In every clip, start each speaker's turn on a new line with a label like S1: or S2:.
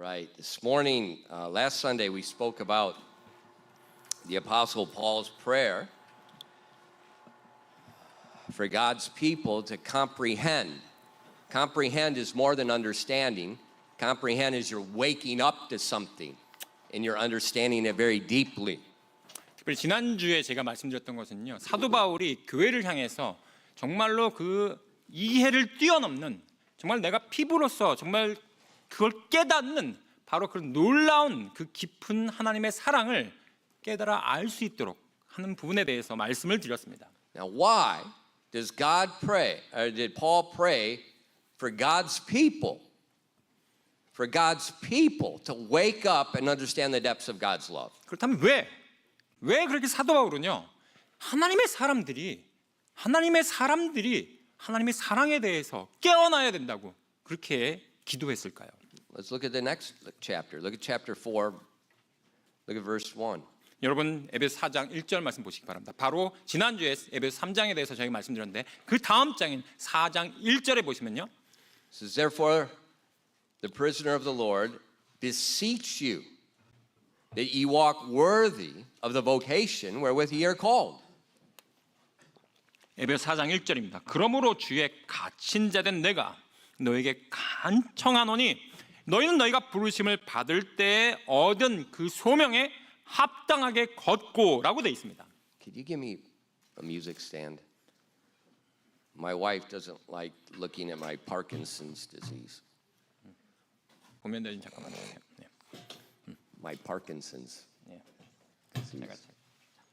S1: right. This morning, last Sunday, we spoke about the Apostle Paul's prayer for God's people to comprehend. Comprehend is more than understanding. Comprehend is you're waking up to something and you're understanding it very deeply.
S2: 특별히 지난주에 제가 말씀드렸던 것은요, 사도 바울이 교회를 향해서 정말로 그 이해를 뛰어넘는, 정말 내가 피부로서 정말 그걸 깨닫는 바로 그런 놀라운 그 깊은 하나님의 사랑을 깨달아 알 수 있도록 하는 부분에 대해서 말씀을 드렸습니다.
S1: Now, why does God pray, or did Paul pray for God's people? For God's people to wake up and understand the depths of God's love.
S2: 그렇다면 왜 그렇게 사도 바울은요, 하나님의 사람들이 하나님의 사랑에 대해서 깨어나야 된다고 그렇게 기도했을까요?
S1: Let's look at the next chapter. Look at chapter 4. Look at verse 1.
S2: 여러분 에베소 4장 1절 말씀 보시기 바랍니다. 바로 지난주에 에베소 3장에 대해서 저희가 말씀드렸는데 그 다음 장인 4장 1절에 보시면요.
S1: It says, therefore, the prisoner of the Lord beseech you that ye walk worthy of the vocation wherewith ye are called.
S2: 에베소 4장 1절입니다. 그러므로 주의 갇힌 자된 내가 너에게 간청하노니 너희는 너희가 부르심을 받을 때에 얻은 그 소명에 합당하게 걷고라고 되어 있습니다.
S1: Could you give me a music stand? My wife doesn't like looking at my Parkinson's disease.
S2: 보면 잠깐만요. 네.
S1: My Parkinson's.
S2: 네.
S1: disease.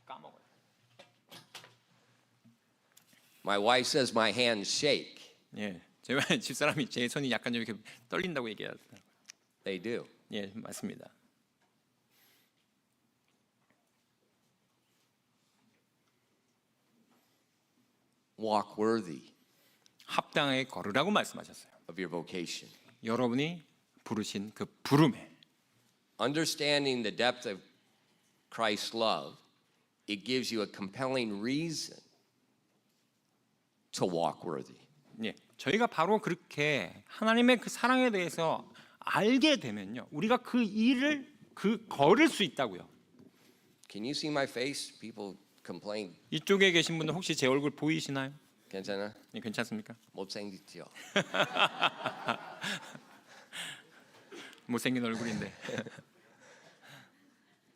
S2: 까먹어요.
S1: My wife says my hands shake.
S2: 예, 제가 집사람이 제 손이 약간 좀 이렇게 떨린다고 얘기하더라고요.
S1: They do.
S2: 예, 맞습니다.
S1: Walk worthy
S2: 합당하게 걸으라고 말씀하셨어요.
S1: of your vocation.
S2: 여러분이 부르신 그 부름에
S1: Understanding the depth of Christ's love, it gives you a compelling reason to walk worthy.
S2: 예, 저희가 바로 그렇게 하나님의 그 사랑에 대해서 알게 되면요, 우리가 그 일을 걸을 수 있다고요.
S1: Can you see my face? People complain.
S2: 이쪽에 계신 분들 혹시 제 얼굴 보이시나요?
S1: 괜찮아?
S2: 예, 괜찮습니까?
S1: 못생겼죠.
S2: 못생긴 얼굴인데.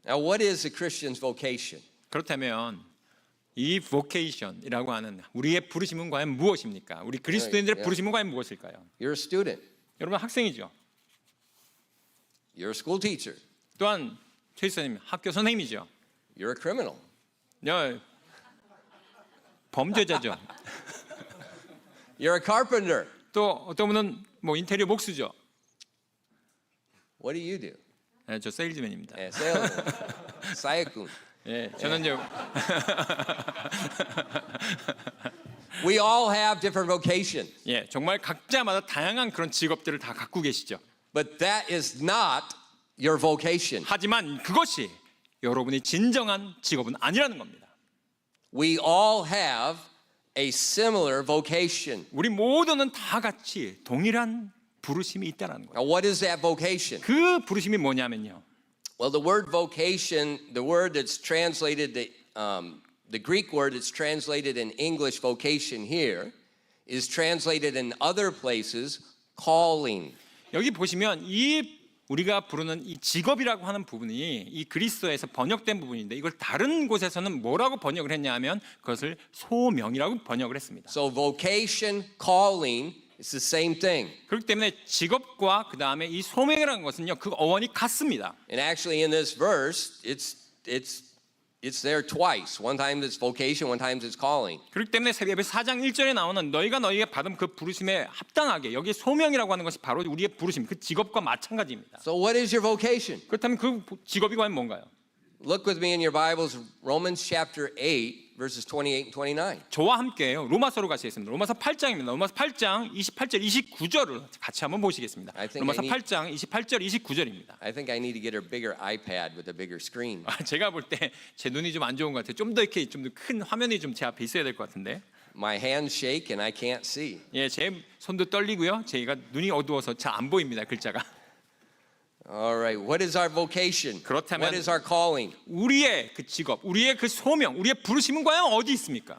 S1: Now, what is a Christian's vocation?
S2: 그렇다면 이 vocation이라고 하는 우리의 부르심은 과연 무엇입니까? 우리 그리스도인들의 부르심은 과연 무엇일까요?
S1: You're a student.
S2: 여러분 학생이죠.
S1: You're a school teacher.
S2: 또한 최 지사님 학교 선생님이죠.
S1: You're a criminal.
S2: 범죄자죠.
S1: You're a carpenter.
S2: 또 어떤 분은 뭐 인테리어 목수죠.
S1: What do?
S2: 네, 저 세일즈맨입니다.
S1: 네, salesman. 사역꾼.
S2: 예, 저는 이제
S1: We all have different vocations.
S2: 예, 정말 각자마다 다양한 그런 직업들을 다 갖고 계시죠.
S1: But that is not your vocation.
S2: 하지만 그것이 여러분이 진정한 직업은 아니라는 겁니다.
S1: We all have a similar vocation.
S2: 우리 모두는 다 같이 동일한 부르심이 있다는 거예요.
S1: Now, what is that vocation?
S2: 그 부르심이 뭐냐면요.
S1: Well, the word vocation, the word that's translated, the Greek word that's translated in English vocation here, is translated in other places calling.
S2: 여기 보시면 이 우리가 부르는 이 직업이라고 하는 부분이 이 그리스어에서 번역된 부분인데 이걸 다른 곳에서는 뭐라고 번역을 했냐 하면 그것을 소명이라고 번역을 했습니다.
S1: So vocation, calling, it's the same thing.
S2: 그렇기 때문에 직업과 그 다음에 이 소명이라는 것은요, 그 어원이 같습니다.
S1: And actually in this verse, it's there twice. One time it's vocation, one time it's calling.
S2: 그렇기 때문에 에베소 4장 1절에 나오는 너희가 너희에게 받은 그 부르심에 합당하게 여기 소명이라고 하는 것이 바로 우리의 부르심, 그 직업과 마찬가지입니다.
S1: So what is your vocation?
S2: 그렇다면 그 직업이 과연 뭔가요?
S1: Look with me in your Bibles, Romans chapter 8, verses 28 and 29.
S2: 저와 함께요. 로마서로 가시겠습니다. 로마서 8장입니다. 로마서 8장 28절, 29절을 같이 한번 보시겠습니다. 로마서 8장 28절, 29절입니다.
S1: I think I need to get a bigger iPad with a bigger screen.
S2: 제가 볼 때 제 눈이 좀 안 좋은 것 같아요. 좀 더 이렇게 좀 더 큰 화면이 좀 제 앞에 있어야 될 것 같은데.
S1: My hands shake and I can't see.
S2: 예, 제 손도 떨리고요. 제가 눈이 어두워서 잘 안 보입니다. 글자가.
S1: right. What is our vocation?
S2: 그렇다면-
S1: What is our calling?
S2: 우리의 그 직업, 우리의 그 소명, 우리의 부르심은 과연 어디 있습니까?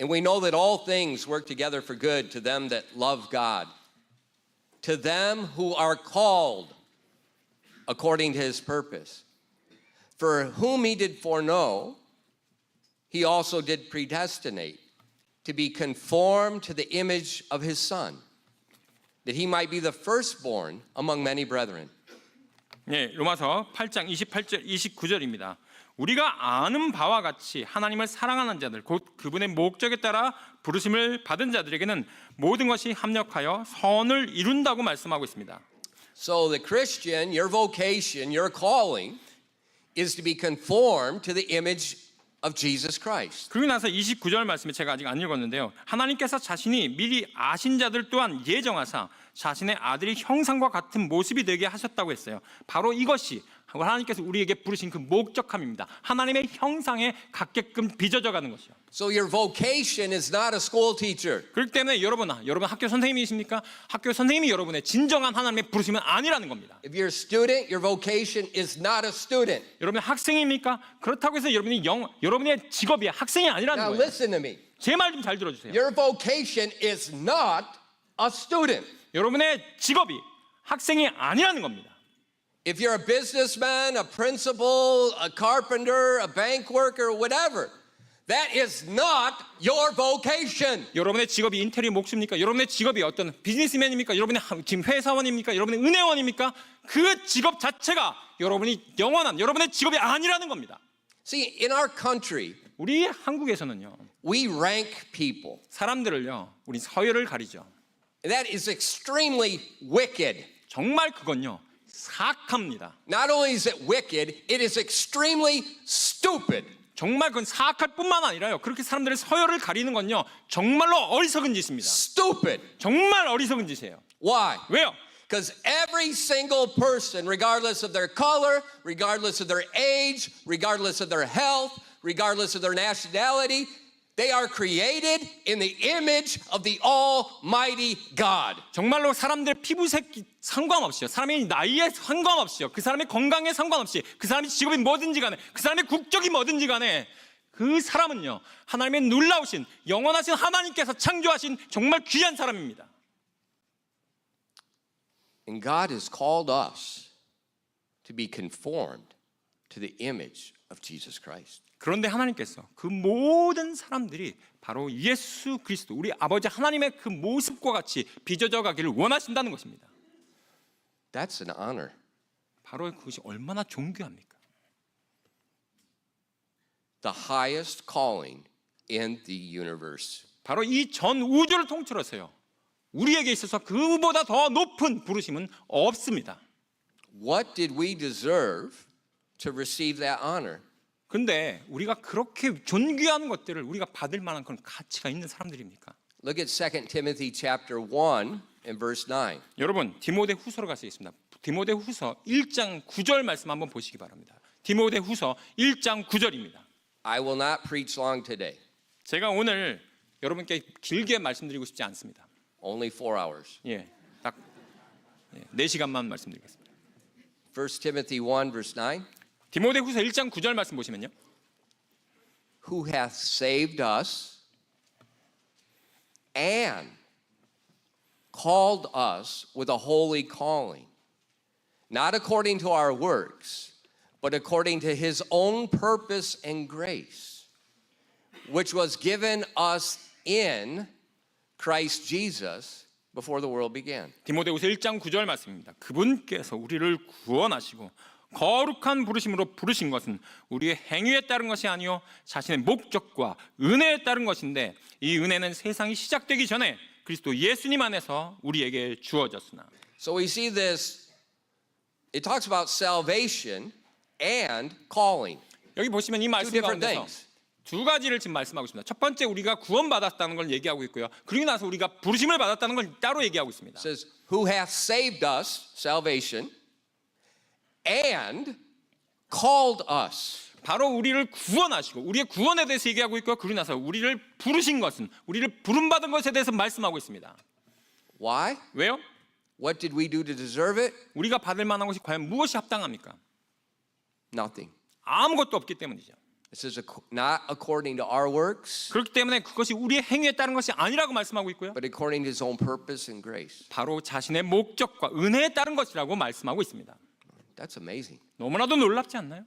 S1: And we know that all things work together for good to them that love God, to them who are called according to his purpose. For whom he did foreknow, he also did predestinate to be conformed to the image of his Son, that he might be the firstborn among many brethren.
S2: 예, 로마서 8장 28절 29절입니다. 우리가 아는 바와 같이 하나님을 사랑하는 자들 곧 그분의 목적에 따라 부르심을 받은 자들에게는 모든 것이 합력하여 선을 이룬다고 말씀하고 있습니다.
S1: So the Christian, your vocation, your calling is to be conformed to the image of Jesus Christ.
S2: 그리고 나서 29절 말씀에 제가 아직 안 읽었는데요. 하나님께서 자신이 미리 아신 자들 또한 예정하사 자신의 아들의 형상과 같은 모습이 되게 하셨다고 했어요. 바로 이것이 하나님께서 우리에게 부르신 그 목적함입니다. 하나님의 형상에 갖게끔 빚어져 가는 것이요.
S1: So your vocation is not a school teacher.
S2: 그렇기 때문에 여러분 학교 선생님이십니까? 학교 선생님이 여러분의 진정한 하나님의 부르심은 아니라는 겁니다.
S1: If you're a student, your vocation is not a student.
S2: 여러분이 학생입니까? 그렇다고 해서 여러분의 직업이 학생이 아니라는
S1: Now
S2: 거예요.
S1: listen to me.
S2: 제 말 좀 잘 들어주세요.
S1: Your vocation is not a student.
S2: 여러분의 직업이 학생이 아니라는 겁니다.
S1: If you're a businessman, a principal, a carpenter, a bank worker, whatever, that is not your vocation.
S2: 여러분의 직업이 인테리어 목수입니까? 여러분의 직업이 어떤 비즈니스맨입니까? 여러분의 지금 회사원입니까? 여러분의 은행원입니까? 그 직업 자체가 여러분이 영원한 여러분의 직업이 아니라는 겁니다.
S1: See, in our country,
S2: 우리 한국에서는요,
S1: we rank people.
S2: 사람들을요, 우리 서열을 가리죠.
S1: That is extremely wicked.
S2: 정말 그건요, 사악합니다.
S1: Not only is it wicked, it is extremely stupid.
S2: 정말 그건 사악할 뿐만 아니라요, 그렇게 사람들의 서열을 가리는 건요, 정말로 어리석은 짓입니다.
S1: Stupid.
S2: 정말 어리석은 짓이에요.
S1: Why?
S2: 왜요?
S1: Because every single person, regardless of their color, regardless of their age, regardless of their health, regardless of their nationality, they are created in the image of the Almighty God.
S2: 정말로 사람들의 피부색 상관없이요, 사람의 나이에 상관없이요, 그 사람의 건강에 상관없이, 그 사람의 직업이 뭐든지 간에, 그 사람의 국적이 뭐든지 간에 그 사람은요, 하나님의 놀라우신 영원하신 하나님께서 창조하신 정말 귀한 사람입니다.
S1: And God has called us to be conformed to the image of Jesus Christ.
S2: 그런데 하나님께서 그 모든 사람들이 바로 예수 그리스도 우리 아버지 하나님의 그 모습과 같이 빚어져 가기를 원하신다는 것입니다.
S1: That's an honor.
S2: 바로 그것이 얼마나 존귀합니까?
S1: The highest calling in the universe.
S2: 바로 이 전 우주를 통틀어서요, 우리에게 있어서 그보다 더 높은 부르심은 없습니다.
S1: What did we deserve to receive that honor?
S2: 근데 우리가 그렇게 존귀한 것들을 우리가 받을 만한 그런 가치가 있는 사람들입니까?
S1: Look at 2 Timothy chapter 1 and verse 9.
S2: 여러분, 디모데후서로 가시겠습니다. 디모데후서 1장 9절 말씀 한번 보시기 바랍니다. 디모데후서 1장 9절입니다.
S1: I will not preach long today.
S2: 제가 오늘 여러분께 길게 말씀드리고 싶지 않습니다.
S1: Only 4 hours.
S2: 예, 딱 4시간만 말씀드리겠습니다.
S1: 1 Timothy 1 verse 9.
S2: 디모데후서 1장 9절 말씀 보시면요,
S1: Who hath saved us and called us with a holy calling, not according to our works, but according to his own purpose and grace, which was given us in Christ Jesus before the world began.
S2: 디모데후서 1장 9절 말씀입니다. 그분께서 우리를 구원하시고 거룩한 부르심으로 부르신 것은 우리의 행위에 따른 것이 아니요 자신의 목적과 은혜에 따른 것인데, 이 은혜는 세상이 시작되기 전에 그리스도 예수님 안에서 우리에게 주어졌으나.
S1: So we see this, it talks about salvation and calling.
S2: 여기 보시면 이 말씀
S1: different
S2: 가운데서
S1: things.
S2: 두 가지를 지금 말씀하고 있습니다. 첫 번째, 우리가 구원받았다는 걸 얘기하고 있고요, 그리고 나서 우리가 부르심을 받았다는 걸 따로 얘기하고 있습니다.
S1: It says, who hath saved us, salvation, and called us.
S2: 바로 우리를 구원하시고 우리의 구원에 대해서 얘기하고 있고, 그러고 나서 우리를 부르신 것은, 우리를 부름받은 것에 대해서 말씀하고 있습니다.
S1: Why?
S2: 왜요?
S1: What did we do to deserve it?
S2: 우리가 받을 만한 것이 과연 무엇이 합당합니까?
S1: Nothing.
S2: 아무것도 없기 때문이죠.
S1: It says not according to our works,
S2: 그렇기 때문에 그것이 우리의 행위에 따른 것이 아니라고 말씀하고 있고요.
S1: but according to his own purpose and grace.
S2: 바로 자신의 목적과 은혜에 따른 것이라고 말씀하고 있습니다.
S1: That's amazing.
S2: 너무나도 놀랍지 않나요?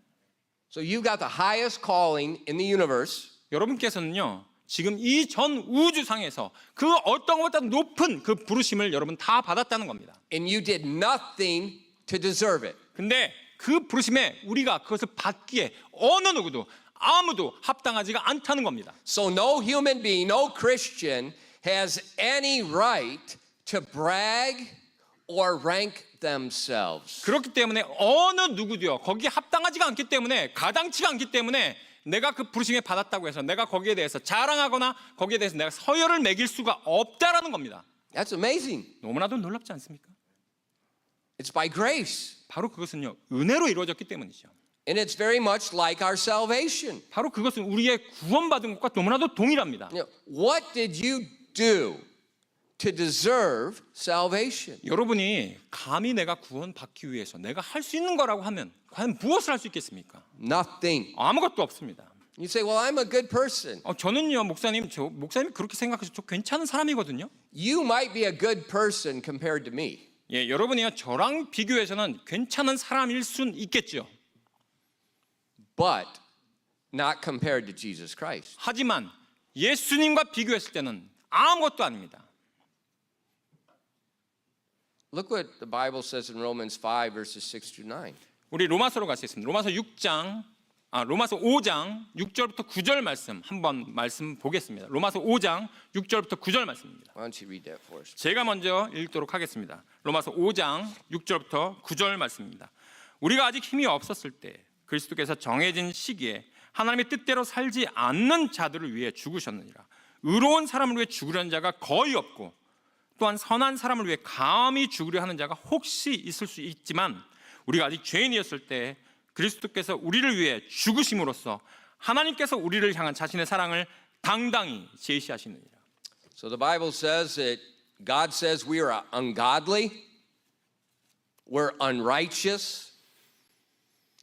S1: So you got the highest calling in the universe,
S2: 여러분께서는요, 지금 이 전 우주상에서 그 어떤 것보다 높은 그 부르심을 여러분 다 받았다는 겁니다.
S1: and you did nothing to deserve it.
S2: 근데 그 부르심에 우리가 그것을 받기에 어느 누구도 아무도 합당하지가 않다는 겁니다.
S1: So no human being, no Christian has any right to brag or rank themselves.
S2: 그렇기 때문에 어느 누구도요, 거기에 합당하지가 않기 때문에, 가당치가 않기 때문에 내가 그 부르심에 받았다고 해서 내가 거기에 대해서 자랑하거나 거기에 대해서 내가 서열을 매길 수가 없다라는 겁니다.
S1: That's amazing.
S2: 너무나도 놀랍지 않습니까?
S1: It's by grace.
S2: 바로 그것은요, 은혜로 이루어졌기 때문이죠.
S1: And it's very much like our salvation.
S2: 바로 그것은 우리의 구원받은 것과 너무나도 동일합니다.
S1: You know, what did you do to deserve salvation?
S2: 여러분이 감히 내가 구원받기 위해서 내가 할 수 있는 거라고 하면 과연 무엇을 할 수 있겠습니까?
S1: Nothing.
S2: 아무것도 없습니다.
S1: You say, well, I'm a good person.
S2: 저는요, 목사님이 그렇게 생각해서 저 괜찮은 사람이거든요.
S1: You might be a good person compared to me.
S2: 예, 여러분이요, 저랑 비교해서는 괜찮은 사람일 순 있겠죠.
S1: But not compared to Jesus Christ.
S2: 하지만 예수님과 비교했을 때는 아무것도 아닙니다.
S1: Look what the Bible says in Romans 5 verses 6 to 9.
S2: 우리 로마서로 가시겠습니다. 로마서 5장 6절부터 9절 말씀 한번 말씀 보겠습니다. 로마서 5장 6절부터 9절 말씀입니다.
S1: Why don't you read that for us?
S2: 제가 먼저 읽도록 하겠습니다. 로마서 5장 6절부터 9절 말씀입니다. 우리가 아직 힘이 없었을 때 그리스도께서 정해진 시기에 하나님의 뜻대로 살지 않는 자들을 위해 죽으셨느니라. 의로운 사람을 위해 죽으려는 자가 거의 없고 또한 선한 사람을 위해 감히 죽으려 하는 자가 혹시 있을 수 있지만 우리가 아직 죄인이었을 때 그리스도께서 우리를 위해 죽으심으로써 하나님께서 우리를 향한 자신의 사랑을 당당히 제시하시느니라.
S1: So the Bible says that God says we are ungodly, we're unrighteous,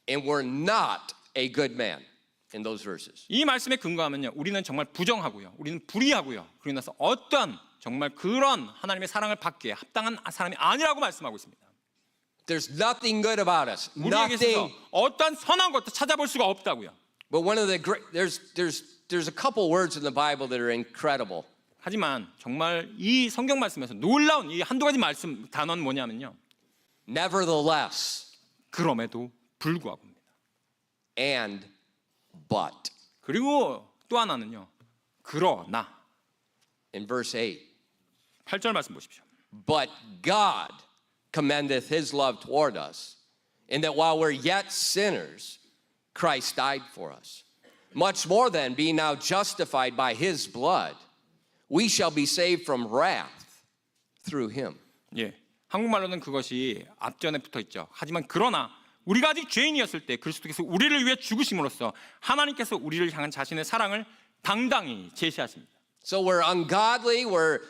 S1: and we're not a good man in those verses.
S2: 이 말씀에 근거하면요, 우리는 정말 부정하고요, 우리는 불의하고요, 그러고 나서 어떠한 정말 그런 하나님의 사랑을 받기에 합당한 사람이 아니라고 말씀하고 있습니다.
S1: There's nothing good about us.
S2: 우리에게 있어서
S1: Nothing.
S2: 어떠한 선한 것도 찾아볼 수가 없다고요.
S1: But one of the great there's a couple words in the Bible that are incredible.
S2: 하지만 정말 이 성경 말씀에서 놀라운 이 한두 가지 말씀 단어는 뭐냐면요,
S1: Nevertheless
S2: 그럼에도 불구하고입니다.
S1: and but.
S2: 그리고 또 하나는요, 그러나.
S1: In verse 8.
S2: 8절 말씀 보십시오.
S1: But God commendeth his love toward us, in that while we're yet sinners, Christ died for us. Much more than, being now justified by his blood, we shall be saved from wrath through him.
S2: 예, 한국말로는 그것이 앞전에 붙어 있죠. 하지만 그러나 우리가 아직 죄인이었을 때 그리스도께서 우리를 위해 죽으심으로써 하나님께서 우리를 향한 자신의 사랑을 당당히 제시하십니다.
S1: So we're ungodly, we're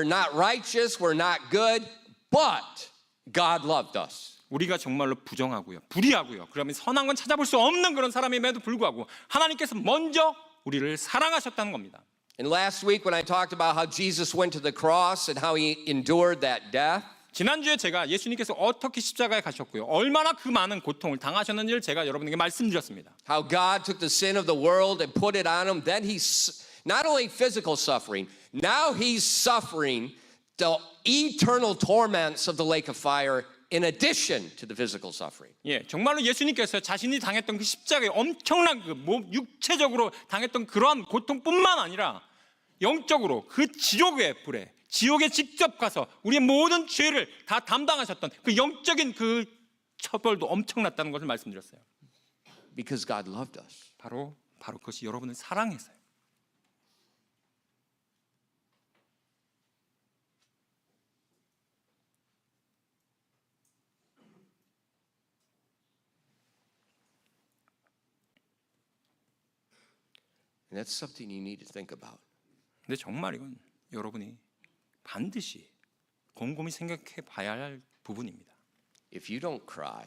S1: not righteous, we're not good, but God loved us.
S2: 우리가 정말로 부정하고요, 불의하고요, 그러면 선한 건 찾아볼 수 없는 그런 사람임에도 불구하고 하나님께서 먼저 우리를 사랑하셨다는 겁니다.
S1: And last week when I talked about how Jesus went to the cross and how he endured that death,
S2: 지난주에 제가 예수님께서 어떻게 십자가에 가셨고요, 얼마나 그 많은 고통을 당하셨는지를 제가 여러분에게 말씀드렸습니다.
S1: how God took the sin of the world and put it on him, then he's not only physical suffering, now he's suffering the eternal torments of the lake of fire in addition to the physical suffering.
S2: 예, 정말로 예수님께서 자신이 당했던 그 십자가에 엄청난 그 육체적으로 당했던 그러한 고통뿐만 아니라 영적으로 그 지옥의 불에, 지옥에 직접 가서 우리의 모든 죄를 다 담당하셨던 그 영적인 그 처벌도 엄청났다는 것을 말씀드렸어요.
S1: Because God loved us.
S2: 바로 그것이 여러분을 사랑해서요.
S1: And that's something you need to think about.
S2: 근데 정말 이건 여러분이 반드시 곰곰이 생각해 봐야 할 부분입니다.
S1: If you don't cry,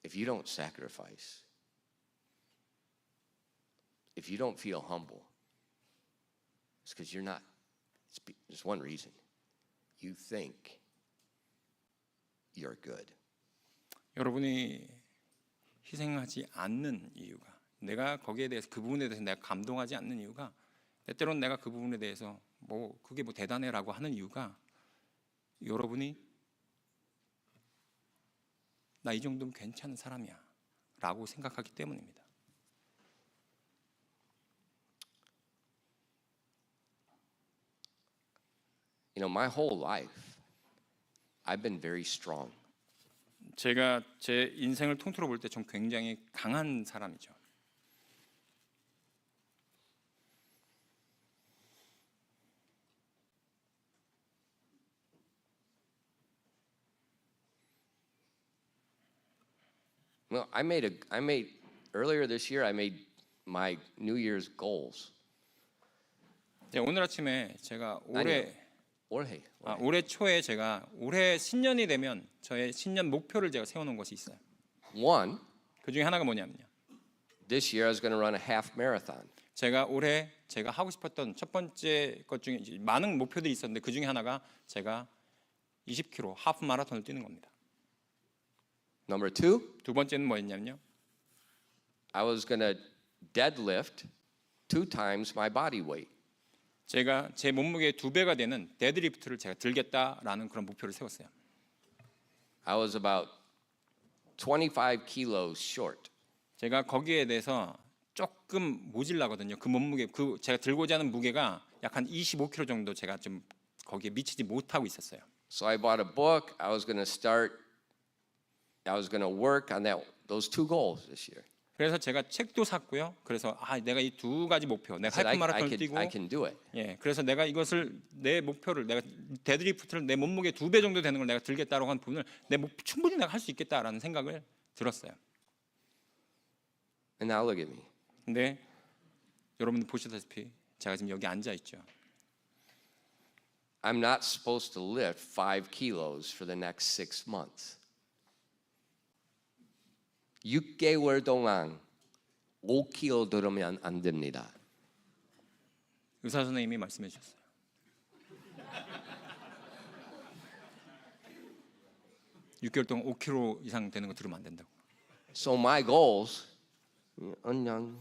S1: if you don't sacrifice, if you don't feel humble, it's because you're not. There's one reason. You think you're good.
S2: 여러분이 희생하지 않는 이유가, 내가 거기에 대해서 그 부분에 대해서 내가 감동하지 않는 이유가, 때때로는 내가 그 부분에 대해서 뭐 그게 뭐 대단해라고 하는 이유가 여러분이 나 이 정도면 괜찮은 사람이야 라고 생각하기 때문입니다.
S1: You know, my whole life, I've been very strong.
S2: 제가 제 인생을 통틀어 볼 때 좀 굉장히 강한 사람이죠.
S1: Well, I made earlier this year. I made my New Year's goals.
S2: 오늘 아침에 제가
S1: 올해.
S2: 올해 초에 제가 올해 신년이 되면 저의 신년 목표를 제가 세워놓은 것이 있어요.
S1: One,
S2: 그 중에 하나가 뭐냐면요.
S1: this year I was going to run a half marathon.
S2: 제가 올해 제가 하고 싶었던 첫 번째 것 중에 많은 목표들이 있었는데 그 중에 하나가 제가 20km 하프 마라톤을 뛰는 겁니다.
S1: Number two,
S2: 두 번째는 뭐였냐면요.
S1: I was going to deadlift 2 times my body weight.
S2: 제가 제 몸무게의 2배가 되는 데드리프트를 제가 들겠다라는 그런 목표를 세웠어요.
S1: I was about 25 kilos short.
S2: 제가 거기에 대해서 조금 모질라거든요. 그 몸무게, 그 제가 들고자 하는 무게가 약 한 25kg 정도 제가 좀 거기에 미치지 못하고 있었어요.
S1: So I bought a book. I was going to work on those 2 goals this year.
S2: 그래서 제가 책도 샀고요. 그래서 내가 이 두 가지 목표, 내가
S1: I said,
S2: 하이프 마라톤을 뛰고,
S1: I can do it.
S2: 예, 그래서 내가 이것을 내 목표를 내가 데드리프트를 내 몸무게 2배 정도 되는 걸 내가 들겠다라고 한 부분을 충분히 내가 할 수 있겠다라는 생각을 들었어요.
S1: And now look at me.
S2: 근데 여러분들 보시다시피 제가 지금 여기 앉아 있죠.
S1: I'm not supposed to lift 5 kilos for the next 6 months. 6개월 동안 5kg 들으면 안 됩니다.
S2: 의사 선생님이 말씀해 주셨어요. (6개월) 동안 5kg 이상 되는 거 들으면 안 된다고.
S1: So my goals, 안녕.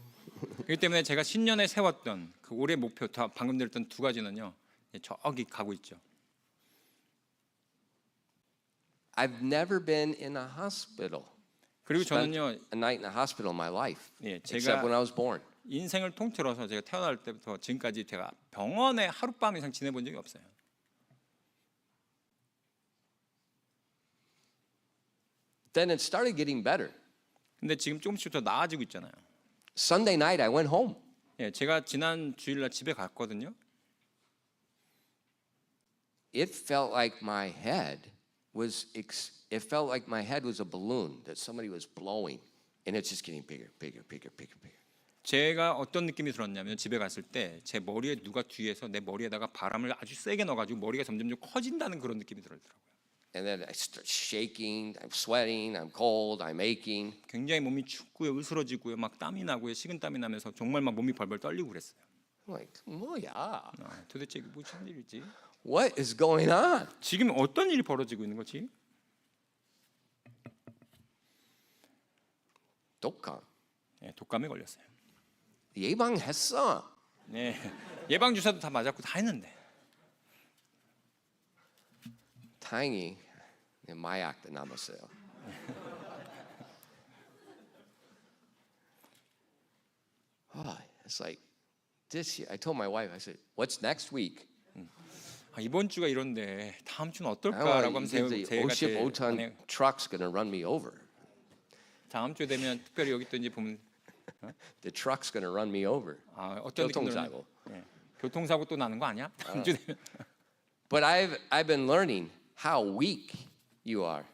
S2: 그렇기 때문에 제가 신년에 세웠던 그 올해 목표, 방금 들었던 두 가지는요, 저기 가고 있죠.
S1: I've never been in a hospital.
S2: 그리고
S1: Spent
S2: 저는요,
S1: a night in a hospital in my life,
S2: 예,
S1: except
S2: 제가
S1: when I was born.
S2: 인생을 통틀어서 제가 태어날 때부터 지금까지 제가 병원에 하룻밤 이상 지내본 적이 없어요.
S1: Then it started getting better.
S2: 근데 지금 조금씩 더 나아지고 있잖아요.
S1: Sunday night I went home.
S2: 예, 제가 지난 주일날 집에 갔거든요.
S1: It felt like my head was a balloon that somebody was blowing, and it's just getting bigger, bigger, bigger, bigger, bigger.
S2: 제가 어떤 느낌이 들었냐면 집에 갔을 때 제 머리에 누가 뒤에서 내 머리에다가 바람을 아주 세게 넣어가지고 머리가 점점 커진다는 그런 느낌이 들더라고요.
S1: And then I start shaking, I'm sweating, I'm cold, I'm aching.
S2: 굉장히 몸이 춥고요, 으스러지고요, 막 땀이 나고요, 식은땀이 나면서 정말 막 몸이 벌벌 떨리고 그랬어요.
S1: I'm like, 뭐야?
S2: 도대체 이게 무슨 일이지?
S1: What is going on?
S2: 지금 어떤 일이 벌어지고 있는 거지?
S1: 독감.
S2: 예, 독감에 걸렸어요.
S1: 예방했어.
S2: 네, 예방 주사도 다 맞았고 다 했는데.
S1: 다행히 마약도 남았어요. It's like this year. I told my wife, I said, "What's next week?"
S2: 이번 주가 이런데 다음 주는
S1: The
S2: 어떨까라고 하면서
S1: the
S2: 제가
S1: 55-ton truck's going to run me over.
S2: 다음 주 되면 특별히 여기 또 이제 보면
S1: The truck's going to run me over.
S2: 어떤 느낌으로
S1: 교통사고.
S2: 교통사고 또 나는 거 아니야? 다음 주 되면.
S1: But I've been learning how weak you are.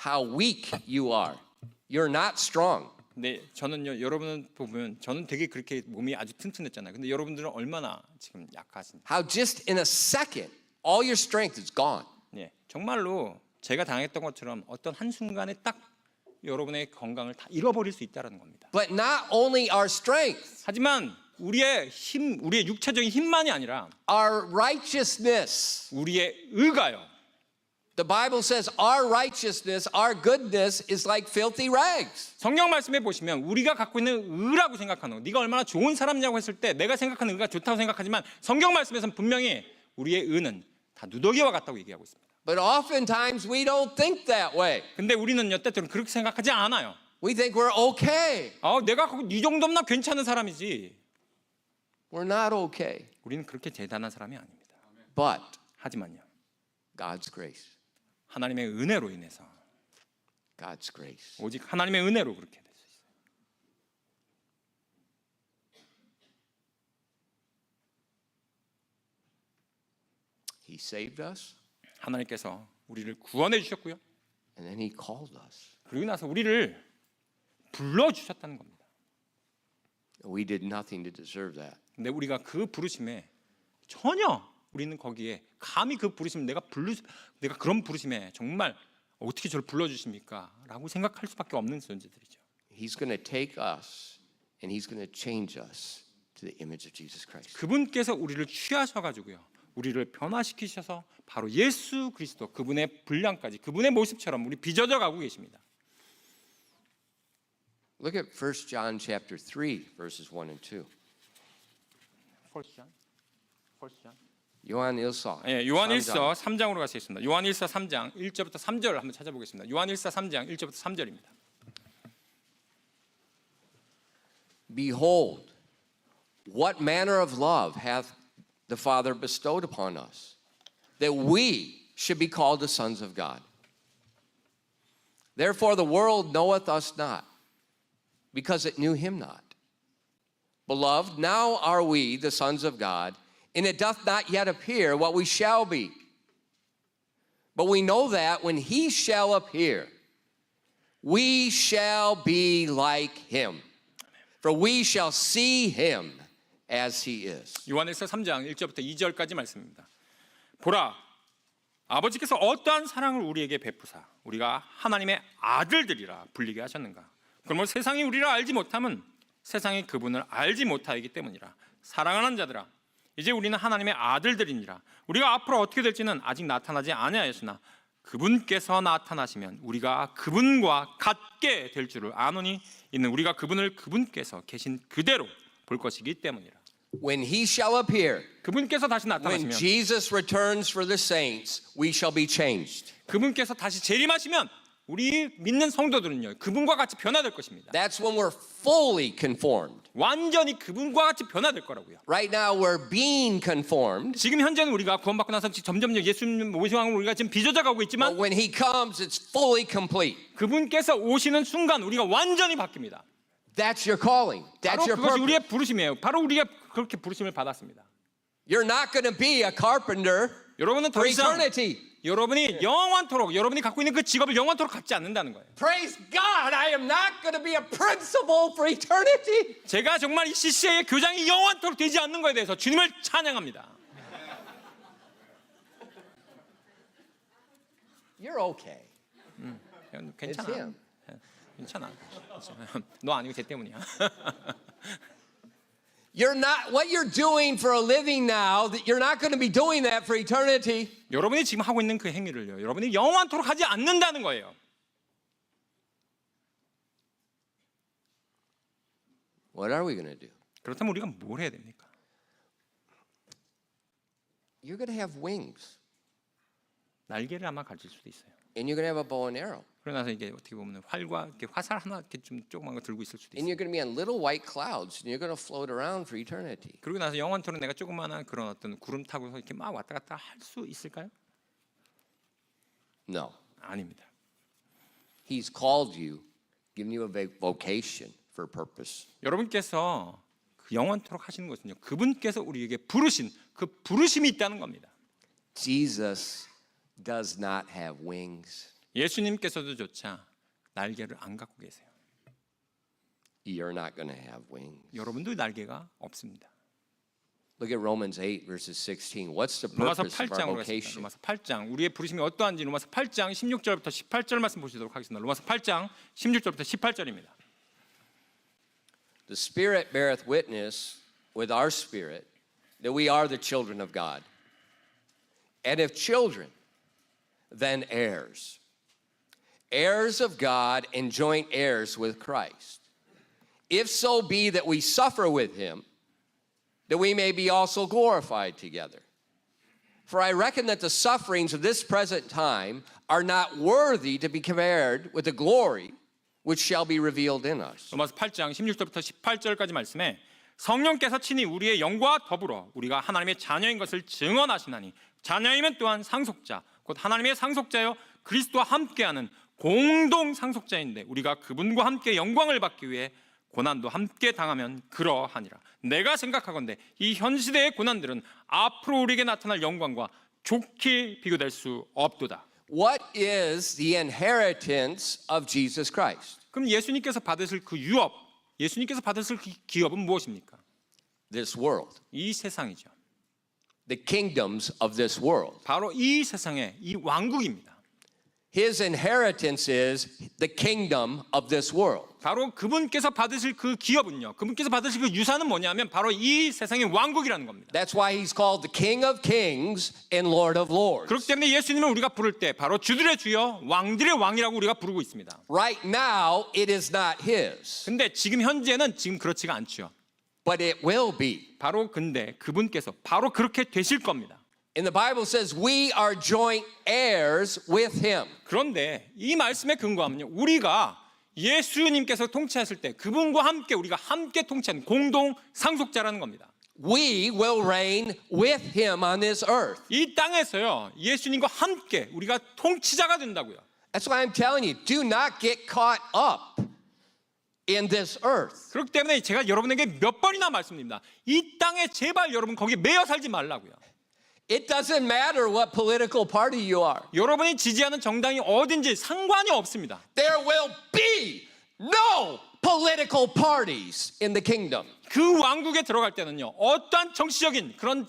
S1: How weak you are. You're not strong.
S2: 근데 저는요, 여러분은 보면 저는 되게 그렇게 몸이 아주 튼튼했잖아요. 근데 여러분들은 얼마나 지금 약하신지.
S1: How just in a second, all your strength is gone.
S2: 예, 정말로 제가 당했던 것처럼 어떤 한 순간에 딱 여러분의 건강을 다 잃어버릴 수 있다는 겁니다.
S1: But not only our strength,
S2: 하지만 우리의 힘, 우리의 육체적인 힘만이 아니라
S1: our righteousness.
S2: 우리의 의가요.
S1: The Bible says our righteousness, our goodness is like filthy rags.
S2: 성경 말씀에 보시면 우리가 갖고 있는 의라고 생각하는 거, 네가 얼마나 좋은 사람이냐고 했을 때 내가 생각하는 의가 좋다고 생각하지만 성경 말씀에서는 분명히 우리의 의는 다 누더기와 같다고 얘기하고 있습니다.
S1: But oftentimes we don't think that way.
S2: 근데 우리는 때때로는 그렇게 생각하지 않아요.
S1: We think we're okay.
S2: 내가 이 정도면 나 괜찮은 사람이지.
S1: We're not okay.
S2: 우리는 그렇게 대단한 사람이 아닙니다.
S1: But
S2: 하지만요,
S1: God's grace,
S2: 하나님의 은혜로 인해서
S1: God's grace.
S2: 오직 하나님의 은혜로 그렇게 될 수 있어요.
S1: He saved us
S2: 하나님께서 우리를 구원해 주셨고요.
S1: and then he called us.
S2: 그리고 나서 우리를 불러 주셨다는 겁니다.
S1: We did nothing to deserve that.
S2: 근데 우리가 그 부르심에 전혀 우리는 거기에 감히 그 부르심 내가 그런 부르심에 정말 어떻게 저를 불러 주십니까? 라고 생각할 수밖에 없는 존재들이죠.
S1: He's going to take us and he's going to change us to the image of Jesus Christ.
S2: 그분께서 우리를 취하셔 가지고요. 우리를 변화시키셔서 바로 예수 그리스도 그분의 분량까지 그분의 모습처럼 우리 빚어져 가고 계십니다.
S1: Look at 1 John chapter 3 verses 1 and 2. 요한일서.
S2: 예, 요한일서 3장으로 가시겠습니다. 요한일서 3장 1절부터 3절을 한번 찾아보겠습니다. 요한일서 3장 1절부터 3절입니다.
S1: Behold, what manner of love hath the Father bestowed upon us, that we should be called the sons of God. Therefore the world knoweth us not, because it knew him not. Beloved, now are we the sons of God, and it doth not yet appear what we shall be. But we know that when he shall appear, we shall be like him, for we shall see him as he is.
S2: 요한일서 3장 1절부터 2절까지 말씀입니다. 보라, 아버지께서 어떠한 사랑을 우리에게 베푸사 우리가 하나님의 아들들이라 불리게 하셨는가. 그러므로 세상이 우리를 알지 못함은 세상이 그분을 알지 못하기 때문이라. 사랑하는 자들아, 이제 우리는 하나님의 아들들이니라. 우리가 앞으로 어떻게 될지는 아직 나타나지 아니하였으나 그분께서 나타나시면 우리가 그분과 같게 될 줄을 아노니 이는 우리가 그분을 그분께서 계신 그대로 볼 것이기 때문이라.
S1: When he shall appear,
S2: 그분께서 다시
S1: when
S2: 나타나시면
S1: Jesus returns for the saints, we shall be changed.
S2: 그분께서 다시 재림하시면 우리 믿는 성도들은요 그분과 같이 변화될 것입니다.
S1: That's when we're fully conformed.
S2: 완전히 그분과 같이 변화될 거라고요.
S1: Right now we're being conformed,
S2: 지금 현재는 우리가 구원받고 나서 점점 예수님 모시왕으로 우리가 지금 빚어져 가고
S1: but
S2: 있지만
S1: when he comes, it's fully complete.
S2: 그분께서 오시는 순간 우리가 완전히 바뀝니다.
S1: That's your calling.
S2: 바로
S1: That's your
S2: 그것이
S1: purpose.
S2: 우리의 부르심이에요. 바로 우리가 그렇게 부르심을 받았습니다.
S1: You're not going to be a carpenter
S2: 여러분은 더
S1: for
S2: 이상
S1: eternity.
S2: 여러분이 영원토록 여러분이 갖고 있는 그 직업을 영원토록 갖지 않는다는 거예요.
S1: Praise God, I am not going to be a principal for eternity.
S2: 제가 정말 이 CCA의 교장이 영원토록 되지 않는 것에 대해서 주님을 찬양합니다.
S1: You're okay.
S2: 괜찮아.
S1: It's him.
S2: 괜찮아. 너 아니고 쟤 때문이야.
S1: You're not what you're doing for a living now, that you're not going to be doing that for eternity.
S2: 여러분이 지금 하고 있는 그 행위를요. 여러분이 영원토록 하지 않는다는 거예요.
S1: What are we going to do?
S2: 그렇다면 우리가 뭘 해야 됩니까?
S1: You're going to have wings,
S2: 날개를 아마 가질 수도 있어요.
S1: and you're going to have a bow and arrow,
S2: 그러나서 이게 어떻게 보면 활과 이렇게 화살 하나 이렇게 좀 조그만 거 들고 있을 수도
S1: and
S2: 있어요.
S1: you're going to be on little white clouds, and you're going to float around for eternity.
S2: 그러고 나서 영원토록 내가 조그마한 그런 어떤 구름 타고서 이렇게 막 왔다 갔다 할 수 있을까요?
S1: No.
S2: 아닙니다.
S1: He's called you, given you a vocation for purpose.
S2: 여러분께서 그 영원토록 하시는 것은요. 그분께서 우리에게 부르신 그 부르심이 있다는 겁니다.
S1: Jesus does not have wings.
S2: 예수님께서도 조차 날개를 안 갖고 계세요.
S1: you're not going to have wings.
S2: 여러분도 날개가 없습니다.
S1: Look at Romans 8 verses 16. What's the
S2: 로마서
S1: purpose of our
S2: 8장으로 가겠습니다.
S1: vocation?
S2: 로마서 8장 우리의 부르심이 어떠한지 로마서 8장 16절부터 18절 말씀 보시도록 하겠습니다. 로마서 8장 16절부터 18절입니다.
S1: The Spirit beareth witness with our spirit that we are the children of God. And if children, then heirs. Heirs of God and joint heirs with Christ. If so be that we suffer with him, that we may be also glorified together. For I reckon that the sufferings of this present time are not worthy to be compared with the glory which shall be revealed in us.
S2: 로마서 8장 16절부터 18절까지 말씀에 성령께서 친히 우리의 영과 더불어 우리가 하나님의 자녀인 것을 증언하시나니 자녀이면 또한 상속자 곧 하나님의 상속자여 그리스도와 함께하는 공동 상속자인데 우리가 그분과 함께 영광을 받기 위해 고난도 함께 당하면 그러하니라. 내가 생각하건대 이 현 시대의 고난들은 앞으로 우리에게 나타날 영광과 좋게 비교될 수 없도다.
S1: What is the inheritance of Jesus Christ?
S2: 그럼 예수님께서 받으실 그 유업, 예수님께서 받으실 그 기업은 무엇입니까?
S1: This world.
S2: 이 세상이죠.
S1: The kingdoms of this world.
S2: 바로 이 세상의 이 왕국입니다.
S1: His inheritance is the kingdom of this world.
S2: 바로 그분께서 받으실 그 기업은요. 그분께서 받으실 그 유산은 뭐냐면 바로 이 세상의 왕국이라는 겁니다.
S1: That's why he's called the King of Kings and Lord of Lords.
S2: 그렇기 때문에 예수님을 우리가 부를 때 바로 주들의 주여 왕들의 왕이라고 우리가 부르고 있습니다.
S1: Right now, it is not his,
S2: 근데 지금 현재는 지금 그렇지가 않죠.
S1: but it will be.
S2: 바로 근데 그분께서 바로 그렇게 되실 겁니다.
S1: And the Bible says we are joint heirs with him.
S2: 그런데 이 말씀에 근거하면요. 우리가 예수님께서 통치하실 때 그분과 함께 우리가 함께 통치하는 공동 상속자라는 겁니다.
S1: We will reign with him on this earth.
S2: 이 땅에서요. 예수님과 함께 우리가 통치자가 된다고요.
S1: That's why I'm telling you, do not get caught up in this earth.
S2: 그렇기 때문에 제가 여러분에게 몇 번이나 말씀드립니다. 이 땅에 제발 여러분 거기에 매여 살지 말라고요.
S1: It doesn't matter what political party you are.
S2: 여러분이 지지하는 정당이 어딘지 상관이 없습니다.
S1: There will be no political parties in the kingdom.
S2: 그 왕국에 들어갈 때는요. 어떠한 정치적인 그런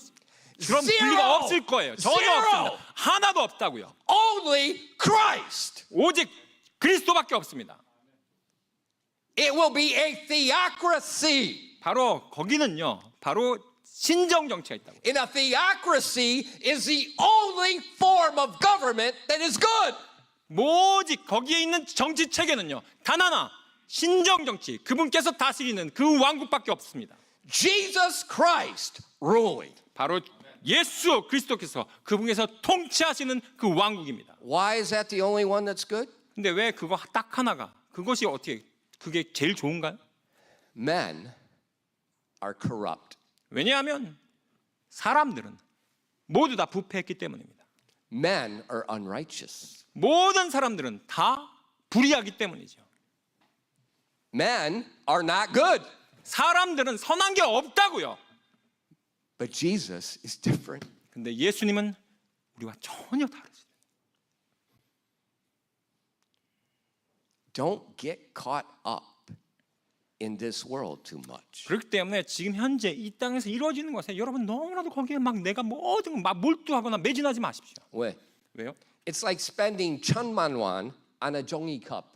S2: 분리가 없을 거예요. 전혀 없습니다. 하나도 없다고요.
S1: Only Christ.
S2: 오직 그리스도밖에 없습니다.
S1: It will be a theocracy.
S2: 바로 거기는요. 바로 신정 정치가 있다고.
S1: And a theocracy is the only form of government that is good.
S2: 오직 거기에 있는 정치 체계는요. 단 하나 신정 정치 그분께서 다스리는 그 왕국밖에 없습니다.
S1: Jesus Christ ruling.
S2: 바로 예수 그리스도께서 그분께서 통치하시는 그 왕국입니다.
S1: Why is that the only one that's good?
S2: 근데 왜 그거 딱 하나가 그것이 어떻게 그게 제일 좋은가요?
S1: Men are corrupt.
S2: 왜냐하면 사람들은 모두 다 부패했기 때문입니다.
S1: Men are unrighteous.
S2: 모든 사람들은 다 불의하기 때문이죠.
S1: Men are not good.
S2: 사람들은 선한 게 없다고요.
S1: But Jesus is different.
S2: 근데 예수님은 우리와 전혀 다르죠.
S1: Don't get caught up in this world too much.
S2: 그렇기 때문에 지금 현재 이 땅에서 이루어지는 것에 여러분 너무나도 거기에 막 내가 뭐든 막 몰두하거나 매진하지 마십시오.
S1: 왜?
S2: 왜요?
S1: It's like spending 1,000만 won on a 종이 cup.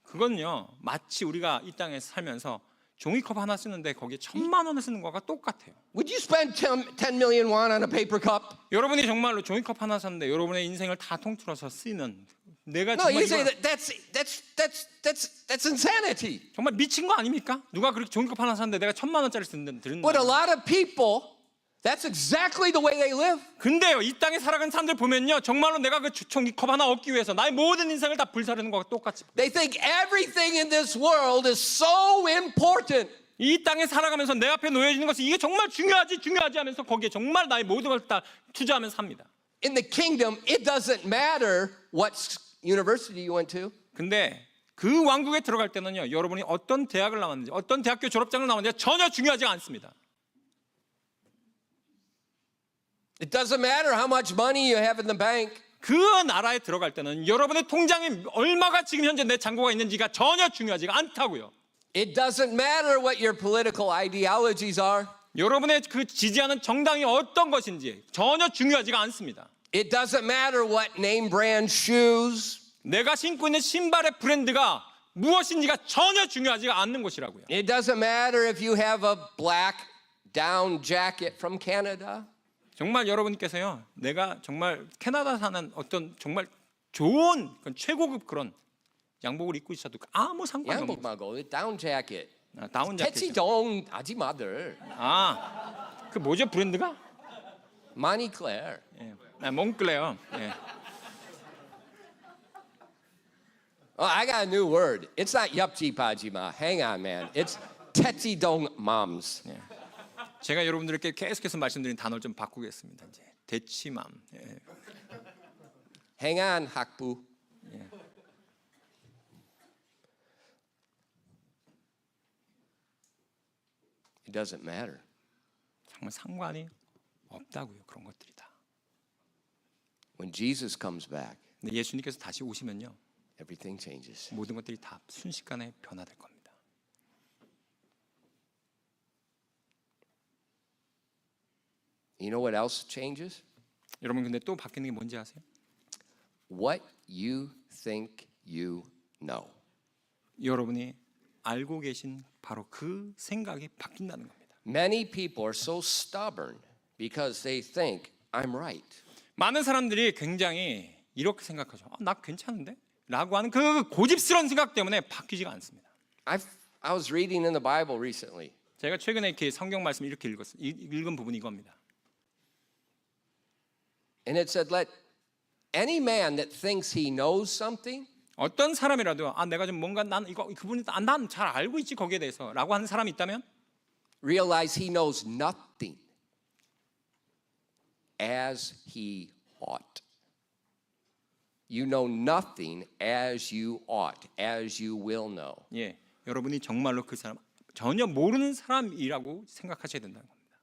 S2: 그건요 마치 우리가 이 땅에서 살면서 종이컵 하나 쓰는데 거기에 1,000만 원을 쓰는 거가 똑같아요.
S1: Would you spend 10 million won on a paper cup?
S2: 여러분이 정말로 종이컵 하나 샀는데 여러분의 인생을 다 통틀어서 쓰는 내가
S1: No,
S2: 정말
S1: you say
S2: 이걸
S1: that's insanity.
S2: 정말 미친 거 아닙니까? 누가 그렇게 종이컵 하나 샀는데 내가 1,000만 원짜리 쓰는 드는
S1: But a
S2: 거.
S1: lot of people, that's exactly the way they live.
S2: 근데요 이 땅에 살아가는 사람들 보면요 정말로 내가 그 종이컵 하나 얻기 위해서 나의 모든 인생을 다 불사르는 거와 똑같이
S1: They think everything in this world is so important.
S2: 이 땅에 살아가면서 내 앞에 놓여지는 것이 이게 정말 중요하지 하면서 거기에 정말 나의 모든 걸 다 투자하면서 삽니다.
S1: In the kingdom, it doesn't matter what university you went to.
S2: 근데 그 왕국에 들어갈 때는요 여러분이 어떤 대학을 나왔는지 어떤 대학교 졸업장을 나왔는지 전혀 중요하지 않습니다.
S1: It doesn't matter how much money you have in the bank.
S2: 그 나라에 들어갈 때는 여러분의 통장에 얼마가 지금 현재 내 잔고가 있는지가 전혀 중요하지가 않다고요.
S1: It doesn't matter what your political ideologies are.
S2: 여러분의 그 지지하는 정당이 어떤 것인지 전혀 중요하지가 않습니다.
S1: It doesn't matter what name brand shoes.
S2: 내가 신고 있는 신발의 브랜드가 무엇인지가 전혀 중요하지가 않는 것이라고요.
S1: It doesn't matter if you have a black down jacket from Canada.
S2: 정말 여러분께서요, 내가 정말 캐나다 사는 어떤 정말 좋은 최고급 그런 양복을 입고 있어도 아무 상관이
S1: 양복
S2: 없는
S1: 말고 down jacket.
S2: 다운 자켓.
S1: 태치동 아줌마들.
S2: 그 뭐죠 브랜드가?
S1: 마니클레어.
S2: 예, 몽클레어. 예.
S1: Oh, I got a new word. It's not yapji pajima. Hang on, man. It's tetsidong moms.
S2: 예. 제가 여러분들께 계속해서 말씀드린 단어를 좀 바꾸겠습니다. 이제 대치맘. 예.
S1: Hang on, 학부. It doesn't matter.
S2: 정말 상관이 없다고요. 그런 것들이 다.
S1: When Jesus comes back,
S2: 근데 예수님께서 다시 오시면요,
S1: everything changes.
S2: 모든 것들이 다 순식간에 변화될 겁니다.
S1: You know what else changes?
S2: 여러분 근데 또 바뀌는 게 뭔지 아세요?
S1: What you think you know.
S2: 여러분이 알고 계신 바로 그 생각이 바뀐다는 겁니다.
S1: Many people are so stubborn because they think I'm right.
S2: 많은 사람들이 굉장히 이렇게 생각하죠. 나 괜찮은데? 라고 하는 그 고집스러운 생각 때문에 바뀌지가 않습니다.
S1: I was reading in the Bible recently.
S2: 제가 최근에 이렇게 성경 말씀을 이렇게 읽은 부분이 이겁니다.
S1: And it said, let any man that thinks he knows something
S2: 어떤 사람이라도 내가 좀 뭔가 난 이거 그분이 난 잘 알고 있지 거기에 대해서라고 하는 사람이 있다면
S1: realize he knows nothing as he ought. You know nothing as you ought, as you will know.
S2: 예, 여러분이 정말로 그 사람 전혀 모르는 사람이라고 생각하셔야 된다는 겁니다.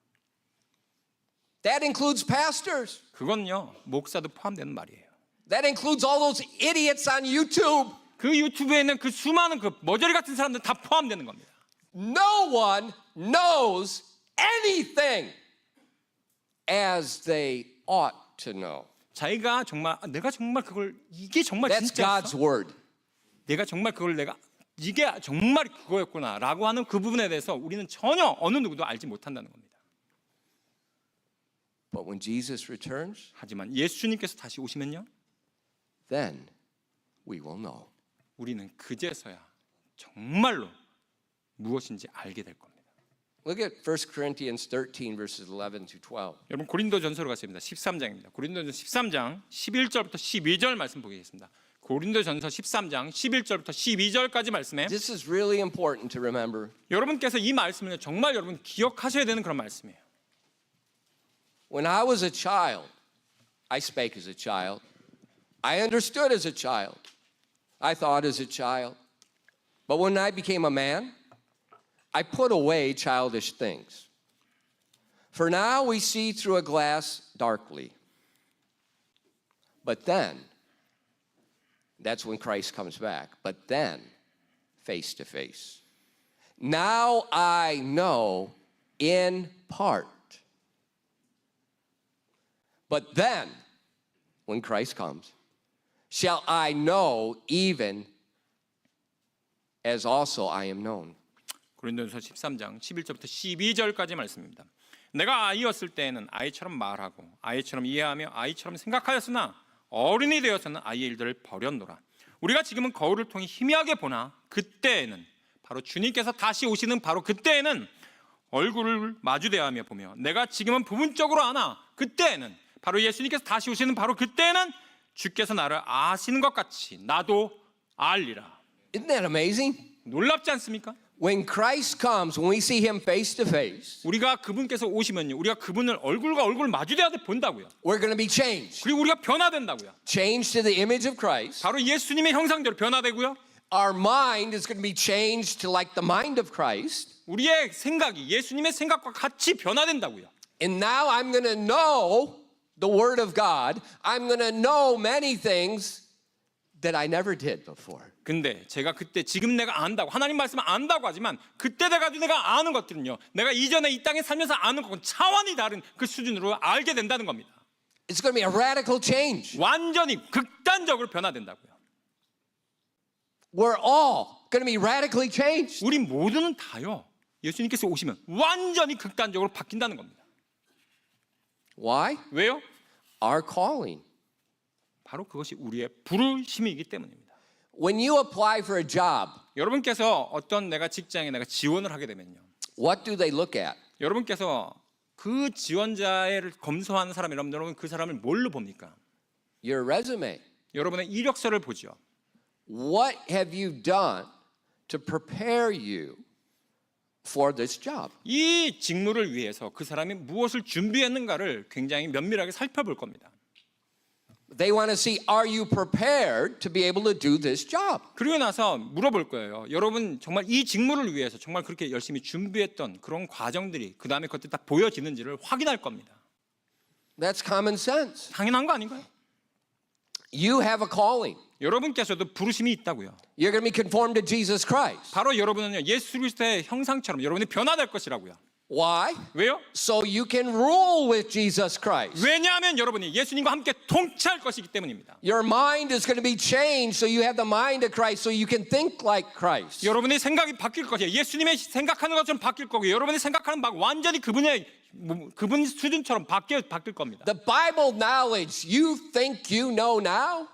S1: That includes pastors.
S2: 그건요 목사도 포함되는 말이에요.
S1: That includes all those idiots on YouTube.
S2: 그 유튜브에 있는 그 수많은 그 머저리 같은 사람들 다 포함되는 겁니다.
S1: No one knows anything as they ought to know.
S2: 자기가 정말 내가 정말 그걸 이게 정말
S1: That's God's
S2: 진짜였어?
S1: word.
S2: 내가 정말 그걸 내가 이게 정말 그거였구나라고 하는 그 부분에 대해서 우리는 전혀 어느 누구도 알지 못한다는 겁니다.
S1: But when Jesus returns,
S2: 하지만 예수님께서 다시 오시면요,
S1: then we will know.
S2: 우리는 그제서야 정말로 무엇인지 알게 될 겁니다.
S1: Look at 1 Corinthians 13 verses 11 to 12.
S2: 여러분 고린도전서로 가십니다. 13장입니다. 고린도전서 13장 11절부터 12절 말씀 보겠습니다. 고린도전서 13장 11절부터 12절까지 말씀에
S1: This is really important to remember.
S2: 여러분께서 이 말씀을 정말 여러분 기억하셔야 되는 그런 말씀이에요.
S1: When I was a child, I spake as a child. I understood as a child. I thought as a child. But when I became a man, I put away childish things. For now we see through a glass darkly. But then, that's when Christ comes back. But then, face to face. Now I know in part. But then, when Christ comes, shall I know even as also I am known.
S2: 고린도전서 13장 11절부터 12절까지 말씀입니다. 내가 아이였을 때에는 아이처럼 말하고 아이처럼 이해하며 아이처럼 생각하였으나 어른이 되어서는 아이의 일들을 버렸노라. 우리가 지금은 거울을 통해 희미하게 보나 그때에는 바로 주님께서 다시 오시는 바로 그때에는 얼굴을 마주대하며 보며 내가 지금은 부분적으로 아나 그때에는 바로 예수님께서 다시 오시는 바로 그때에는 주께서 나를 아시는 것 같이 나도 알리라.
S1: Isn't that amazing?
S2: 놀랍지 않습니까?
S1: When Christ comes, when we see him face to face,
S2: 우리가 그분께서 오시면요, 우리가 그분을 얼굴과 얼굴 마주대야 본다고요.
S1: we're going to be changed.
S2: 그리고 우리가 변화된다고요.
S1: Changed to the image of Christ.
S2: 바로 예수님의 형상대로 변화되고요.
S1: Our mind is going to be changed to like the mind of Christ.
S2: 우리의 생각이 예수님의 생각과 같이 변화된다고요.
S1: And now I'm going to know the Word of God. I'm going to know many things that I never did before.
S2: 근데 제가 그때 지금 내가 안다고 하나님 말씀을 안다고 하지만 그때 내가 아는 것들은요, 내가 이전에 이 땅에 살면서 아는 것과는 차원이 다른 그 수준으로 알게 된다는 겁니다.
S1: It's going to be a radical change.
S2: 완전히 극단적으로 변화된다고요.
S1: We're all going to be radically changed.
S2: 우리 모두는 다요, 예수님께서 오시면 완전히 극단적으로 바뀐다는 겁니다.
S1: Why?
S2: 왜요?
S1: Our calling.
S2: 바로 그것이 우리의 부르심이기 때문입니다.
S1: When you apply for a job,
S2: 여러분께서 어떤 내가 직장에 내가 지원을 하게 되면요,
S1: what do they look at?
S2: 여러분께서 그 지원자를 검토하는 사람이라면 여러분 그 사람을 뭘로 봅니까?
S1: Your resume.
S2: 여러분의 이력서를 보죠.
S1: What have you done to prepare you for this job?
S2: 이 직무를 위해서 그 사람이 무엇을 준비했는가를 굉장히 면밀하게 살펴볼 겁니다.
S1: They want to see, are you prepared to be able to do this job?
S2: 그리고 나서 물어볼 거예요. 여러분 정말 이 직무를 위해서 정말 그렇게 열심히 준비했던 그런 과정들이 그 다음에 그것들이 다 보여지는지를 확인할 겁니다.
S1: That's common sense.
S2: 당연한 거 아닌가요?
S1: You have a calling.
S2: 여러분께서도 부르심이 있다고요.
S1: You're going to be conformed to Jesus Christ.
S2: 바로 여러분은요, 예수 그리스도의 형상처럼 여러분이 변화될 것이라고요.
S1: Why?
S2: 왜요?
S1: So you can rule with Jesus Christ.
S2: 왜냐하면 여러분이 예수님과 함께 통치할 것이기 때문입니다.
S1: Your mind is going to be changed so you have the mind of Christ so you can think like Christ.
S2: 여러분의 생각이 바뀔 것이에요. 예수님의 생각하는 것처럼 바뀔 거고요. 여러분의 생각하는 바 완전히 그분 수준처럼 바뀔 겁니다.
S1: The Bible knowledge you think you know now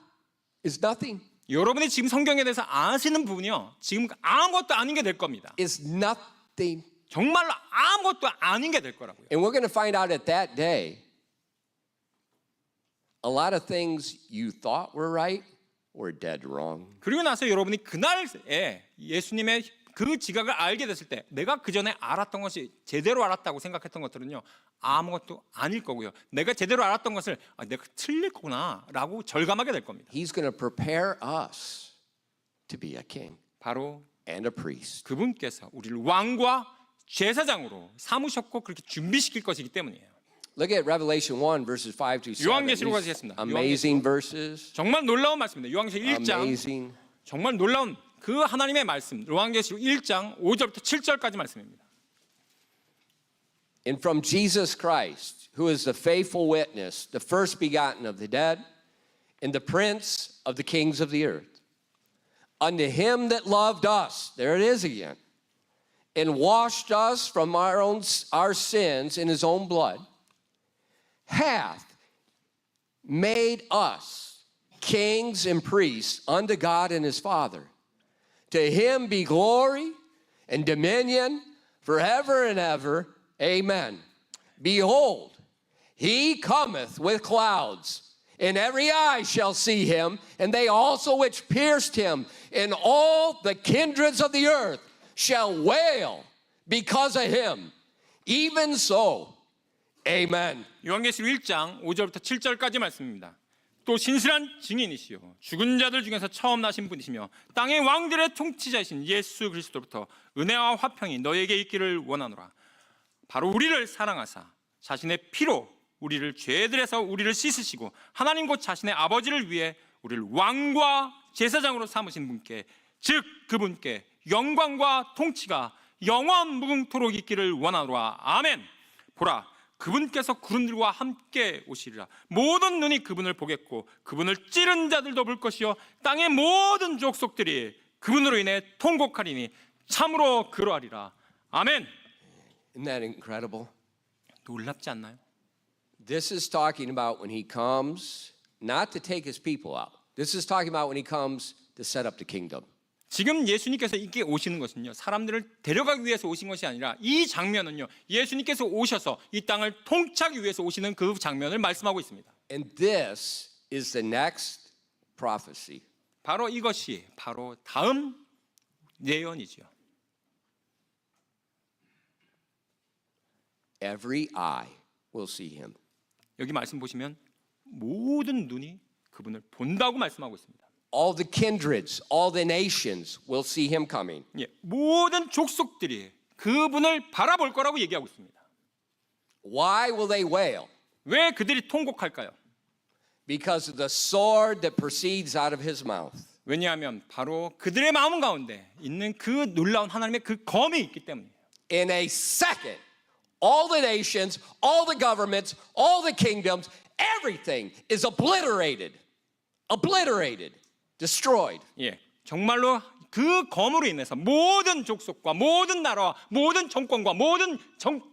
S1: is nothing.
S2: 여러분이 지금 성경에 대해서 아시는 부분이요, 지금 아무것도 아닌 게 될 겁니다.
S1: It's nothing.
S2: 정말로 아무것도 아닌 게 될 거라고요.
S1: And we're going to find out at that day a lot of things you thought were right were dead wrong.
S2: 그리고 나서 여러분이 그날에 예수님의 그 지각을 알게 됐을 때 내가 그 전에 알았던 것이 제대로 알았다고 생각했던 것들은요, 아무것도 아닐 거고요. 내가 제대로 알았던 것을 내가 틀릴 거구나라고 절감하게 될 겁니다.
S1: He's going to prepare us to be a king
S2: 바로
S1: and a priest.
S2: 그분께서 우리를 왕과 제사장으로 삼으셨고 그렇게 준비시킬 것이기 때문이에요.
S1: Look at Revelation 1 verses 5 to 7.
S2: 요한계시록 가시겠습니다.
S1: Amazing verses.
S2: 정말 놀라운 말씀입니다. 요한계시록 1장
S1: Amazing.
S2: 정말 놀라운 그 하나님의 말씀. 요한계시록 1장 5절부터 7절까지 말씀입니다.
S1: And from Jesus Christ, who is the faithful witness, the first begotten of the dead, and the prince of the kings of the earth, unto him that loved us, there it is again, and washed us from our sins in his own blood, hath made us kings and priests unto God and his Father. To him be glory and dominion forever and ever. Amen. Behold, he cometh with clouds, and every eye shall see him, and they also which pierced him, and all the kindreds of the earth shall wail because of him. Even so, amen.
S2: 요한계시록 1장 5절부터 7절까지 말씀입니다. 또 신실한 증인이시요 죽은 자들 중에서 처음 나신 분이시며 땅의 왕들의 통치자이신 예수 그리스도로부터 은혜와 화평이 너에게 있기를 원하노라. 바로 우리를 사랑하사 자신의 피로 우리를 죄들에서 우리를 씻으시고 하나님 곧 자신의 아버지를 위해 우리를 왕과 제사장으로 삼으신 분께, 즉 그분께 영광과 통치가 영원 무궁토록 있기를 원하노라. 아멘. 보라, 그분께서 구름들과 함께 오시리라. 모든 눈이 그분을 보겠고 그분을 찌른 자들도 볼 것이요 땅의 모든 족속들이 그분으로 인해 통곡하리니 참으로 그러하리라. 아멘.
S1: Isn't that incredible?
S2: 놀랍지 않나요?
S1: This is talking about when he comes not to take his people out. This is talking about when he comes to set up the kingdom.
S2: 지금 예수님께서 이렇게 오시는 것은요, 사람들을 데려가기 위해서 오신 것이 아니라 이 장면은요, 예수님께서 오셔서 이 땅을 통치하기 위해서 오시는 그 장면을 말씀하고 있습니다.
S1: And this is the next prophecy.
S2: 바로 이것이 바로 다음 예언이죠.
S1: Every eye will see him.
S2: 여기 말씀 보시면 모든 눈이 그분을 본다고 말씀하고 있습니다.
S1: All the kindreds, all the nations will see him coming.
S2: 예, 모든 족속들이 그분을 바라볼 거라고 얘기하고 있습니다.
S1: Why will they wail?
S2: 왜 그들이 통곡할까요?
S1: Because of the sword that proceeds out of his mouth.
S2: 왜냐하면 바로 그들의 마음 가운데 있는 그 놀라운 하나님의 그 검이 있기 때문이에요.
S1: In a second, all the nations, all the governments, all the kingdoms, everything is obliterated, destroyed.
S2: 예, 정말로 그 검으로 인해서 모든 족속과 모든 나라와 모든 정권과 모든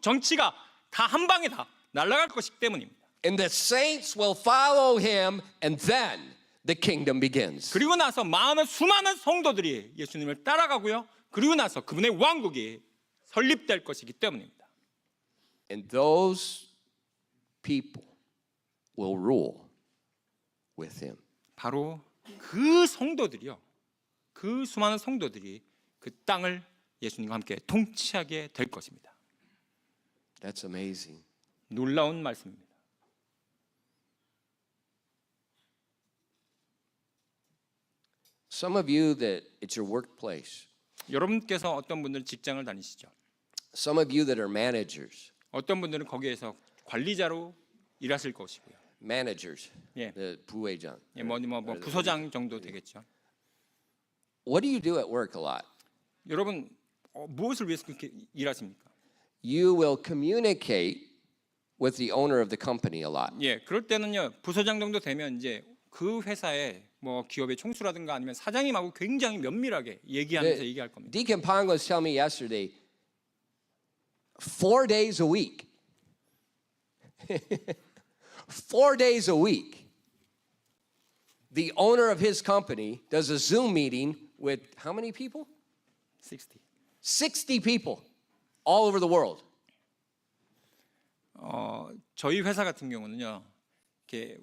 S2: 정치가 다 한 방에 다 날아갈 것이기 때문입니다.
S1: And the saints will follow him, and then the kingdom begins.
S2: 그리고 나서 많은 수많은 성도들이 예수님을 따라가고요. 그리고 나서 그분의 왕국이 설립될 것이기 때문입니다.
S1: And those people will rule with him.
S2: 바로 그 성도들이요. 그 수많은 성도들이 그 땅을 예수님과 함께 통치하게 될 것입니다.
S1: That's amazing.
S2: 놀라운 말씀입니다.
S1: Some of you that it's your workplace.
S2: 여러분께서 어떤 분들은 직장을 다니시죠.
S1: Some of you that are managers.
S2: 어떤 분들은 거기에서 관리자로 일하실 것이고요.
S1: Managers.
S2: 예.
S1: The 부회장.
S2: 예, 뭐 부서장 정도 되겠죠.
S1: What do you do at work a lot?
S2: 여러분 무엇을 위해서 그렇게 일하십니까?
S1: You will communicate with the owner of the company a lot.
S2: 예, 그럴 때는요 부서장 정도 되면 이제 그 회사의 뭐 기업의 총수라든가 아니면 사장님하고 굉장히 면밀하게 얘기하면서 얘기할 겁니다.
S1: Deacon Pong was telling me yesterday, 4 days a week. 4 days a week. The owner of his company does a Zoom meeting with how many people?
S2: 60.
S1: 60 people all over the world.
S2: 저희 회사 같은 경우는요, 이렇게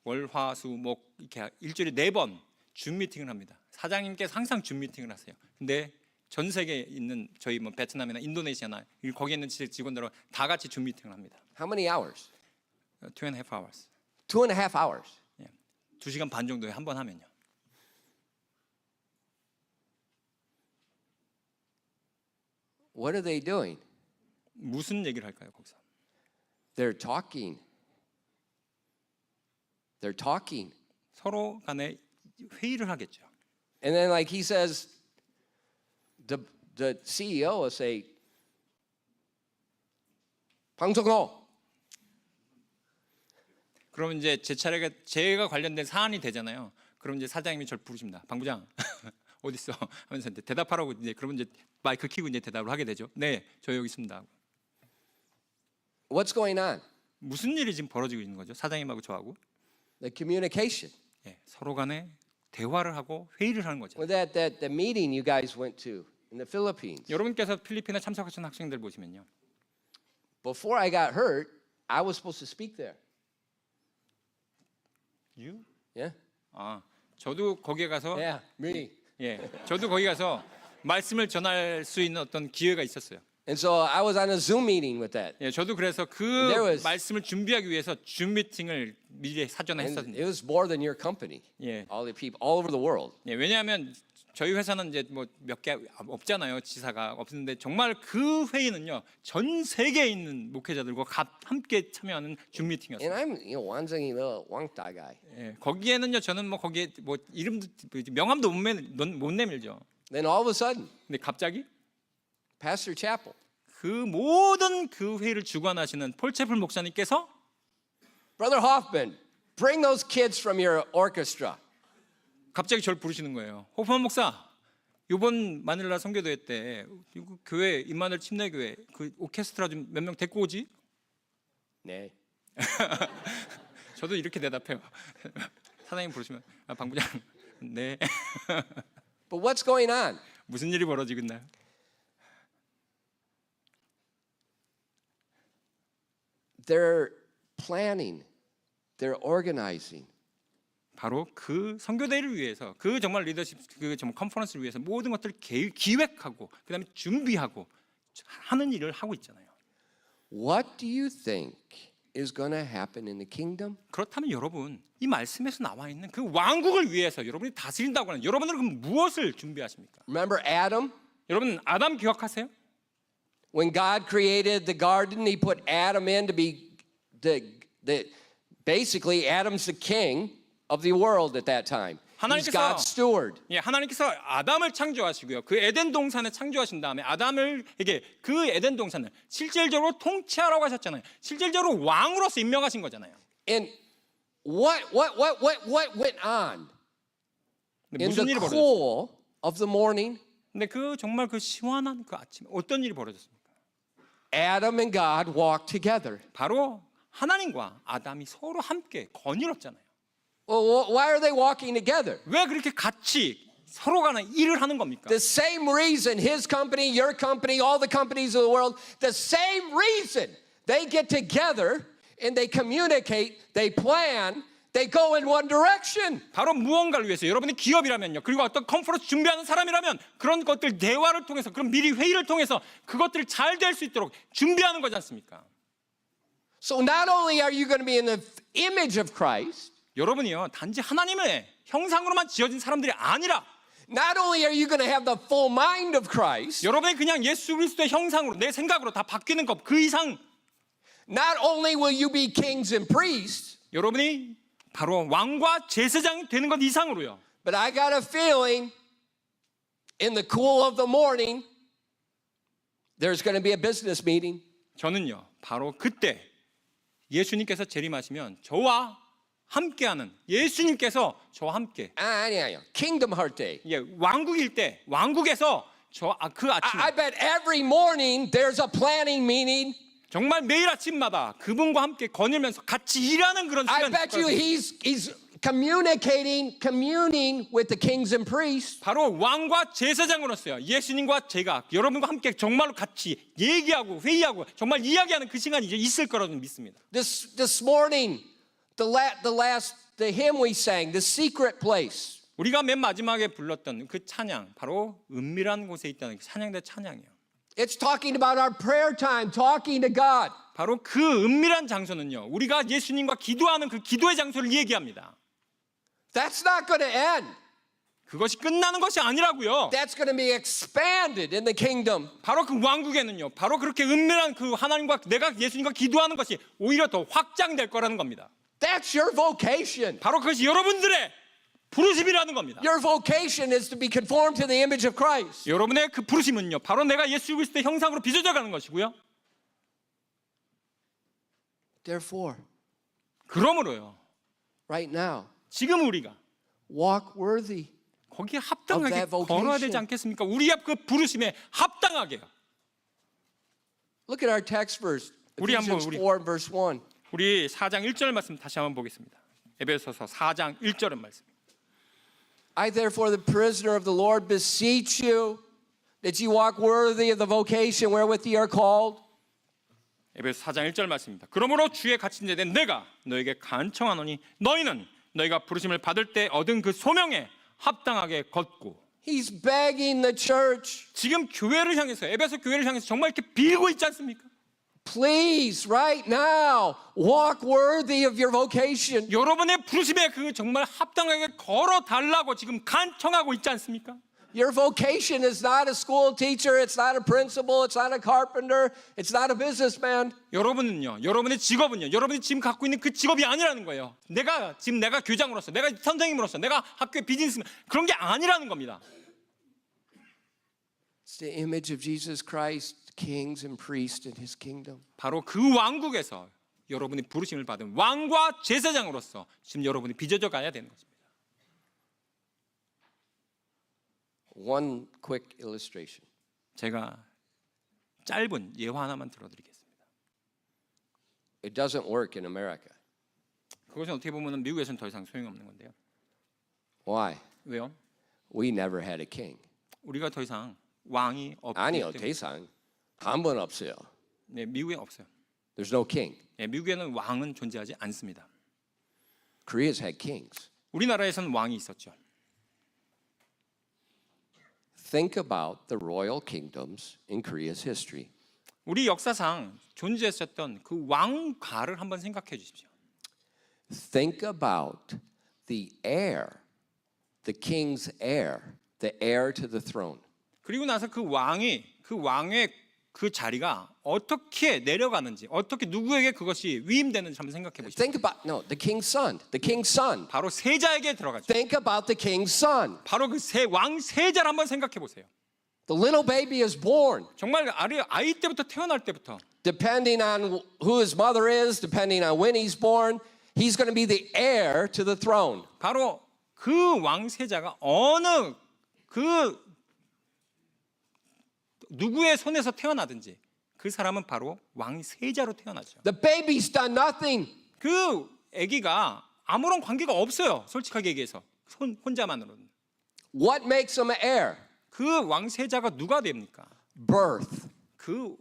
S2: 월, 화, 수, 목 이렇게 일주일에 4번 줌 미팅을 합니다. 사장님께서 항상 줌 미팅을 하세요. 근데 전 세계에 있는 저희 뭐 베트남이나 인도네시아나 거기에 있는 직원들과 다 같이 줌 미팅을 합니다.
S1: How many hours?
S2: 2.5 hours.
S1: 2.5 hours.
S2: 예, 2시간 반 정도에 한 번 하면요.
S1: What are they doing?
S2: 무슨 얘기를 할까요, 거기서?
S1: They're talking. They're talking.
S2: 서로 간에 회의를 하겠죠.
S1: And then like he says, the CEO will say, 방송호.
S2: 그럼 이제 제 차례가 제가 관련된 사안이 되잖아요. 그럼 이제 사장님이 저를 부르십니다. 방 부장 어디 있어? 하면서 이제 대답하라고 이제 그러면 이제 마이크 켜고 이제 대답을 하게 되죠. 네, 저 여기 있습니다.
S1: What's going on?
S2: 무슨 일이 지금 벌어지고 있는 거죠? 사장님하고 저하고
S1: The communication.
S2: 예, 서로 간에 대화를 하고 회의를 하는 거죠.
S1: Well, that meeting you guys went to in the Philippines.
S2: 여러분께서 필리핀에 참석하신 학생들 보시면요.
S1: Before I got hurt, I was supposed to speak there.
S2: You?
S1: Yeah?
S2: 아, 저도 거기에 가서
S1: Yeah, me.
S2: 예, 저도 거기 가서 말씀을 전할 수 있는 어떤 기회가 있었어요.
S1: And so I was on a Zoom meeting with that.
S2: 예, 저도 그래서 그
S1: There was-
S2: 말씀을 준비하기 위해서 줌 미팅을 미리 사전에
S1: And
S2: 했었는데,
S1: it was more than your company.
S2: 예,
S1: All the people all over the world.
S2: 예, 왜냐하면 저희 회사는 이제 뭐 몇 개 없잖아요, 지사가 없는데 정말 그 회의는요 전 세계에 있는 목회자들과 함께 참여하는 줌
S1: And
S2: 미팅이었어요.
S1: I'm, 완전히 little 왕따 guy.
S2: 예, 거기에는요 저는 뭐 거기에 뭐 이름도 명함도 못 내밀죠.
S1: Then all of a sudden,
S2: 근데 갑자기
S1: Pastor Chappell,
S2: 그 모든 그 회의를 주관하시는 폴 채플 목사님께서
S1: Brother Hoffman, bring those kids from your orchestra.
S2: 갑자기 저를 부르시는 거예요. 호프만 목사, 이번 마닐라 선교대회 때 교회 임마누엘 침례교회 그 오케스트라 좀 몇 명 데리고 오지?
S1: 네.
S2: 저도 이렇게 대답해요. 사장님 부르시면 방 부장, 네.
S1: But what's going on?
S2: 무슨 일이 벌어지고 있나요?
S1: They're planning. They're organizing.
S2: 바로 그 선교대회를 위해서, 그 정말 리더십, 그 정말 컨퍼런스를 위해서 모든 것들을 기획하고 그다음에 준비하고 하는 일을 하고 있잖아요.
S1: What do you think is going to happen in the kingdom?
S2: 그렇다면 여러분, 이 말씀에서 나와 있는 그 왕국을 위해서 여러분이 다스린다고 하는 여러분들은 그럼 무엇을 준비하십니까?
S1: Remember Adam?
S2: 여러분 아담 기억하세요?
S1: When God created the garden, he put Adam in to be basically Adam's the king of the world at that time. He's God's steward.
S2: 예, 하나님께서 아담을 창조하시고요. 그 에덴 동산을 창조하신 다음에 아담에게 그 에덴 동산을 실질적으로 통치하라고 하셨잖아요. 실질적으로 왕으로서 임명하신 거잖아요.
S1: And what went on
S2: 근데
S1: in
S2: 무슨
S1: the
S2: 일이 벌어졌어요?
S1: cool of the morning?
S2: 근데 그 정말 그 시원한 그 아침에 어떤 일이 벌어졌습니까?
S1: Adam and God walked together.
S2: 바로 하나님과 아담이 서로 함께 거닐었잖아요.
S1: Well, why are they walking together?
S2: 왜 그렇게 같이 서로 간에 일을 하는 겁니까?
S1: The same reason his company, your company, all the companies of the world, the same reason they get together and they communicate, they plan, they go in one direction.
S2: 바로 무언가를 위해서 여러분이 기업이라면요. 그리고 어떤 컨퍼런스 준비하는 사람이라면 그런 것들 대화를 통해서 그런 미리 회의를 통해서 그것들이 잘 될 수 있도록 준비하는 거지 않습니까?
S1: So not only are you going to be in the image of Christ,
S2: 여러분이요. 단지 하나님의 형상으로만 지어진 사람들이 아니라
S1: not only are you going to have the full mind of Christ,
S2: 여러분이 그냥 예수 그리스도의 형상으로 내 생각으로 다 바뀌는 것 그 이상
S1: not only will you be kings and priests,
S2: 여러분이 바로 왕과 제사장이 되는 것 이상으로요.
S1: but I got a feeling in the cool of the morning there's going to be a business meeting.
S2: 저는요. 바로 그때 예수님께서 재림하시면 저와 함께하는 예수님께서 저와 함께
S1: 아니에요. Kingdom Heart Day.
S2: 예, 왕국일 때 왕국에서 그 아침에
S1: I bet every morning there's a planning meeting.
S2: 정말 매일 아침마다 그분과 함께 거닐면서 같이 일하는 그런
S1: I
S2: 시간이
S1: bet you he's communing with the kings and priests.
S2: 바로 왕과 제사장으로서요. 예수님과 제가 여러분과 함께 정말로 같이 얘기하고 회의하고 정말 이야기하는 그 시간이 이제 있을 거라고 믿습니다.
S1: This morning, the hymn we sang, the secret place.
S2: 우리가 맨 마지막에 불렀던 그 찬양, 바로 은밀한 곳에 있다는 그 찬양대 찬양이에요.
S1: It's talking about our prayer time, talking to God.
S2: 바로 그 은밀한 장소는요. 우리가 예수님과 기도하는 그 기도의 장소를 얘기합니다.
S1: That's not going to end.
S2: 그것이 끝나는 것이 아니라고요.
S1: That's going to be expanded in the kingdom.
S2: 바로 그 왕국에는요. 바로 그렇게 은밀한 그 하나님과 내가 예수님과 기도하는 것이 오히려 더 확장될 거라는 겁니다.
S1: That's your vocation.
S2: 바로 그것이 여러분들의 부르심이라는 겁니다.
S1: Your vocation is to be conformed to the image of Christ.
S2: 여러분의 그 부르심은요. 바로 내가 예수 그리스도의 형상으로 빚어져 가는 것이고요.
S1: Therefore,
S2: 그러므로요.
S1: right now,
S2: 지금 우리가
S1: walk worthy.
S2: 거기에
S1: of
S2: 합당하게
S1: that vocation.
S2: 걸어야 되지 않겠습니까? 우리의 그 부르심에 합당하게요.
S1: Look at our text verse.
S2: 우리 한번
S1: Ephesians
S2: 우리
S1: 4 verse 1.
S2: 우리 4장 1절 말씀 다시 한번 보겠습니다. 에베소서 4장 1절 말씀.
S1: I therefore the prisoner of the Lord beseech you that you walk worthy of the vocation wherewith ye are called.
S2: 에베소 4장 1절 말씀입니다. 그러므로 주의 갇힌 자 된 내가 너에게 간청하노니 너희는 너희가 부르심을 받을 때 얻은 그 소명에 합당하게 걷고.
S1: He's begging the church.
S2: 지금 교회를 향해서 에베소 교회를 향해서 정말 이렇게 빌고 있지 않습니까?
S1: Please, right now, walk worthy of your vocation.
S2: 여러분의 부르심에 그 정말 합당하게 걸어 달라고 지금 간청하고 있지 않습니까?
S1: Your vocation is not a school teacher, it's not a principal, it's not a carpenter, it's not a businessman.
S2: 여러분은요, 여러분의 직업은요, 여러분이 지금 갖고 있는 그 직업이 아니라는 거예요. 내가 교장으로서, 내가 선생님으로서, 내가 학교의 비즈니스맨 그런 게 아니라는 겁니다.
S1: It's the image of Jesus Christ, kings and priests in his kingdom.
S2: 바로 그 왕국에서 여러분이 부르심을 받은 왕과 제사장으로서 지금 여러분이 빚어져 가야 되는 것입니다.
S1: One quick illustration.
S2: 제가 짧은 예화 하나만 들어드리겠습니다.
S1: It doesn't work in America.
S2: 그것은 어떻게 보면 미국에서는 더 이상 소용없는 건데요.
S1: Why?
S2: 왜요?
S1: We never had a king.
S2: 우리가 더 이상 왕이 없기
S1: 아니요,
S2: 때문에.
S1: 대상 한 번 없어요.
S2: 네, 미국에 없어요.
S1: There's no king.
S2: 네, 미국에는 왕은 존재하지 않습니다.
S1: Korea's had kings.
S2: 우리나라에서는 왕이 있었죠.
S1: Think about the royal kingdoms in Korea's history.
S2: 우리 역사상 존재했었던 그 왕가를 한번 생각해 주십시오.
S1: Think about the heir, the king's heir, the heir to the throne.
S2: 그리고 나서 그 왕의 그 자리가 어떻게 내려가는지, 어떻게 누구에게 그것이 위임되는지 한번 생각해 보십시오.
S1: Think about, no, the king's son. The king's son.
S2: 바로 세자에게 들어가죠.
S1: Think about the king's son.
S2: 바로 그 왕 세자를 한번 생각해 보세요.
S1: The little baby is born.
S2: 정말 아이 때부터 태어날 때부터
S1: Depending on who his mother is, depending on when he's born, he's going to be the heir to the throne.
S2: 바로 그 왕 세자가 어느 그 누구의 손에서 태어나든지 그 사람은 바로 왕 세자로 태어나죠.
S1: The baby's done nothing.
S2: 그 아기가 아무런 관계가 없어요. 솔직하게 얘기해서 혼자만으로는.
S1: What makes him an heir?
S2: 그 왕 세자가 누가 됩니까?
S1: Birth.
S2: 그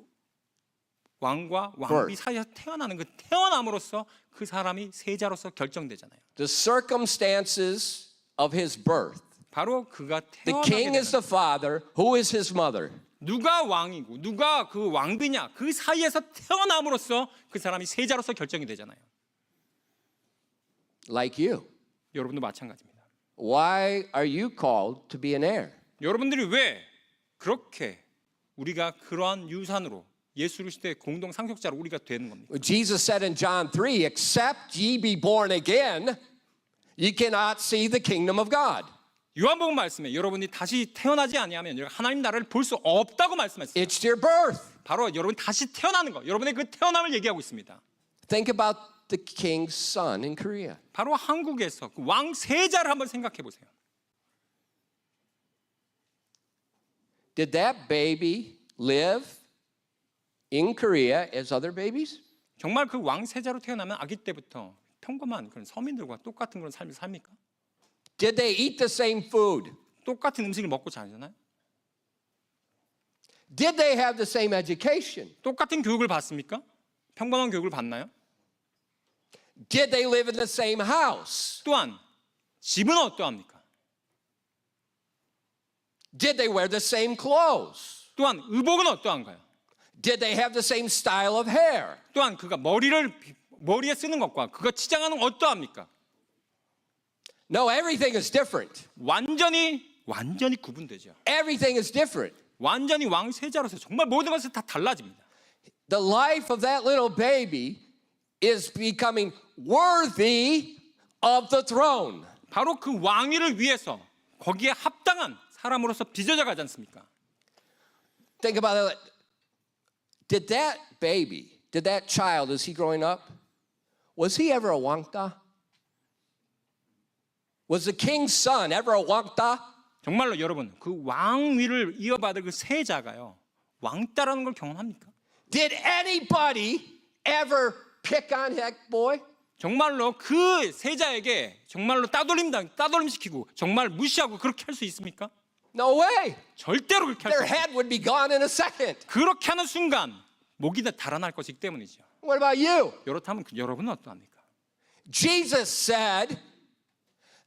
S2: 왕과 왕비 사이에서 태어나는 그 태어남으로써 그 사람이 세자로서 결정되잖아요.
S1: The circumstances of his birth.
S2: 바로 그가
S1: The
S2: 태어나게
S1: king is
S2: 되는
S1: the father. Who is his mother?
S2: 누가 왕이고 누가 그 왕비냐 그 사이에서 태어남으로써 그 사람이 세자로서 결정이 되잖아요.
S1: Like you.
S2: 여러분도 마찬가지입니다.
S1: Why are you called to be an heir?
S2: 여러분들이 왜 그렇게 우리가 그러한 유산으로 예수 그리스도의 공동 상속자로 우리가 되는 겁니까?
S1: Jesus said in John 3, except ye be born again, ye cannot see the kingdom of God.
S2: 요한복음 말씀에 여러분이 다시 태어나지 아니하면 하나님 나라를 볼 수 없다고 말씀했어요.
S1: It's your birth.
S2: 바로 여러분 다시 태어나는 거, 여러분의 그 태어남을 얘기하고 있습니다.
S1: Think about the king's son in Korea.
S2: 바로 한국에서 그 왕 세자를 한번 생각해 보세요.
S1: Did that baby live in Korea as other babies?
S2: 정말 그 왕 세자로 태어나면 아기 때부터 평범한 그런 서민들과 똑같은 그런 삶을 삽니까?
S1: Did they eat the same food?
S2: 똑같은 음식을 먹고 자잖아요.
S1: Did they have the same education?
S2: 똑같은 교육을 받습니까? 평범한 교육을 받나요?
S1: Did they live in the same house?
S2: 또한 집은 어떠합니까?
S1: Did they wear the same clothes?
S2: 또한 의복은 어떠한가요?
S1: Did they have the same style of hair?
S2: 또한 그가 머리에 쓰는 것과 그가 치장하는 건 어떠합니까?
S1: No, everything is different.
S2: 완전히 구분되죠.
S1: Everything is different.
S2: 완전히 왕 세자로서 정말 모든 것이 다 달라집니다.
S1: The life of that little baby is becoming worthy of the throne.
S2: 바로 그 왕위를 위해서 거기에 합당한 사람으로서 빚어져 가지 않습니까?
S1: Think about it. Did that child, as he growing up, was he ever a 왕따? Was the king's son ever a 왕따?
S2: 정말로 여러분 그 왕위를 이어받을 그 세자가요 왕따라는 걸 경험합니까?
S1: Did anybody ever pick on that boy?
S2: 정말로 그 세자에게 정말로 따돌림시키고 정말 무시하고 그렇게 할 수 있습니까?
S1: No way.
S2: 절대로 그렇게 할 수
S1: Their
S2: 없어요.
S1: head would be gone in a second.
S2: 그렇게 하는 순간 목이 다 달아날 것이기 때문이죠.
S1: What about you?
S2: 그렇다면 여러분은 어떠합니까?
S1: Jesus said,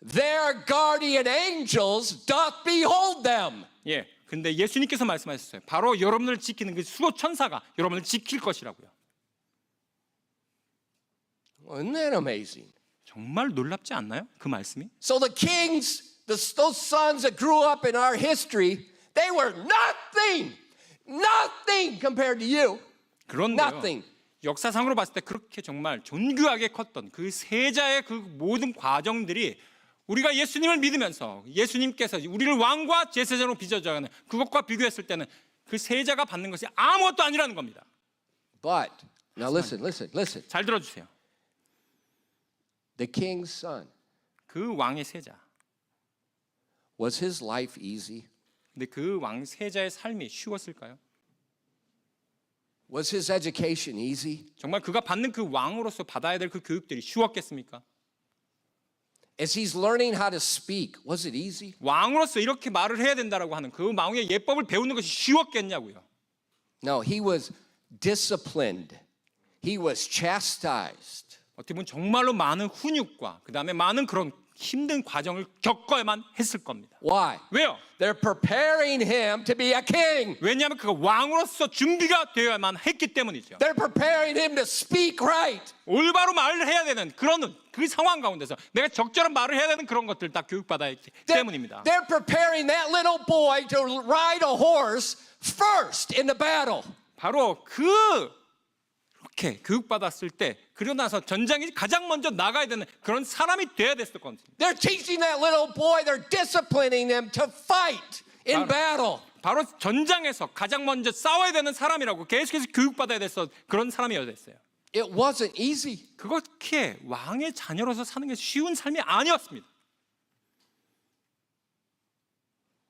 S1: their guardian angels doth behold them.
S2: 예, 근데 예수님께서 말씀하셨어요. 바로 여러분을 지키는 그 수호 천사가 여러분을 지킬 것이라고요.
S1: Isn't that amazing?
S2: 정말 놀랍지 않나요? 그 말씀이?
S1: So the kings, those sons that grew up in our history, they were nothing compared to you.
S2: 그런데요.
S1: Nothing.
S2: 역사상으로 봤을 때 그렇게 정말 존귀하게 컸던 그 세자의 그 모든 과정들이 우리가 예수님을 믿으면서 예수님께서 우리를 왕과 제사장으로 빚어져가는 그것과 비교했을 때는 그 세자가 받는 것이 아무것도 아니라는 겁니다.
S1: But now listen.
S2: 잘 들어주세요.
S1: The king's son,
S2: 그 왕의 세자.
S1: was his life easy?
S2: 근데 그 왕 세자의 삶이 쉬웠을까요?
S1: Was his education easy?
S2: 정말 그가 받는 그 왕으로서 받아야 될 그 교육들이 쉬웠겠습니까?
S1: As he's learning how to speak, was it easy?
S2: 왕으로서 이렇게 말을 해야 된다라고 하는 그 왕의 예법을 배우는 것이 쉬웠겠냐고요.
S1: No, he was disciplined. He was chastised.
S2: 어떻게 보면 정말로 많은 훈육과 그 다음에 많은 그런 힘든 과정을 겪어야만 했을 겁니다.
S1: Why?
S2: 왜요?
S1: They're preparing him to be a king.
S2: 왜냐하면 그가 왕으로서 준비가 되어야만 했기 때문이죠.
S1: They're preparing him to speak right.
S2: 올바로 말을 해야 되는 그런 그 상황 가운데서 내가 적절한 말을 해야 되는 그런 것들 다 교육받아야 했기 때문입니다.
S1: They're preparing that little boy to ride a horse first in the battle.
S2: 바로 그렇게 교육받았을 때 그러고 나서 전장에 가장 먼저 나가야 되는 그런 사람이 돼야 됐었거든요.
S1: They're teaching that little boy, they're disciplining them to fight in battle.
S2: 바로 전장에서 가장 먼저 싸워야 되는 사람이라고 계속해서 교육받아야 됐어. 그런 사람이어야 됐어요.
S1: It wasn't easy.
S2: 그렇게 왕의 자녀로서 사는 게 쉬운 삶이 아니었습니다.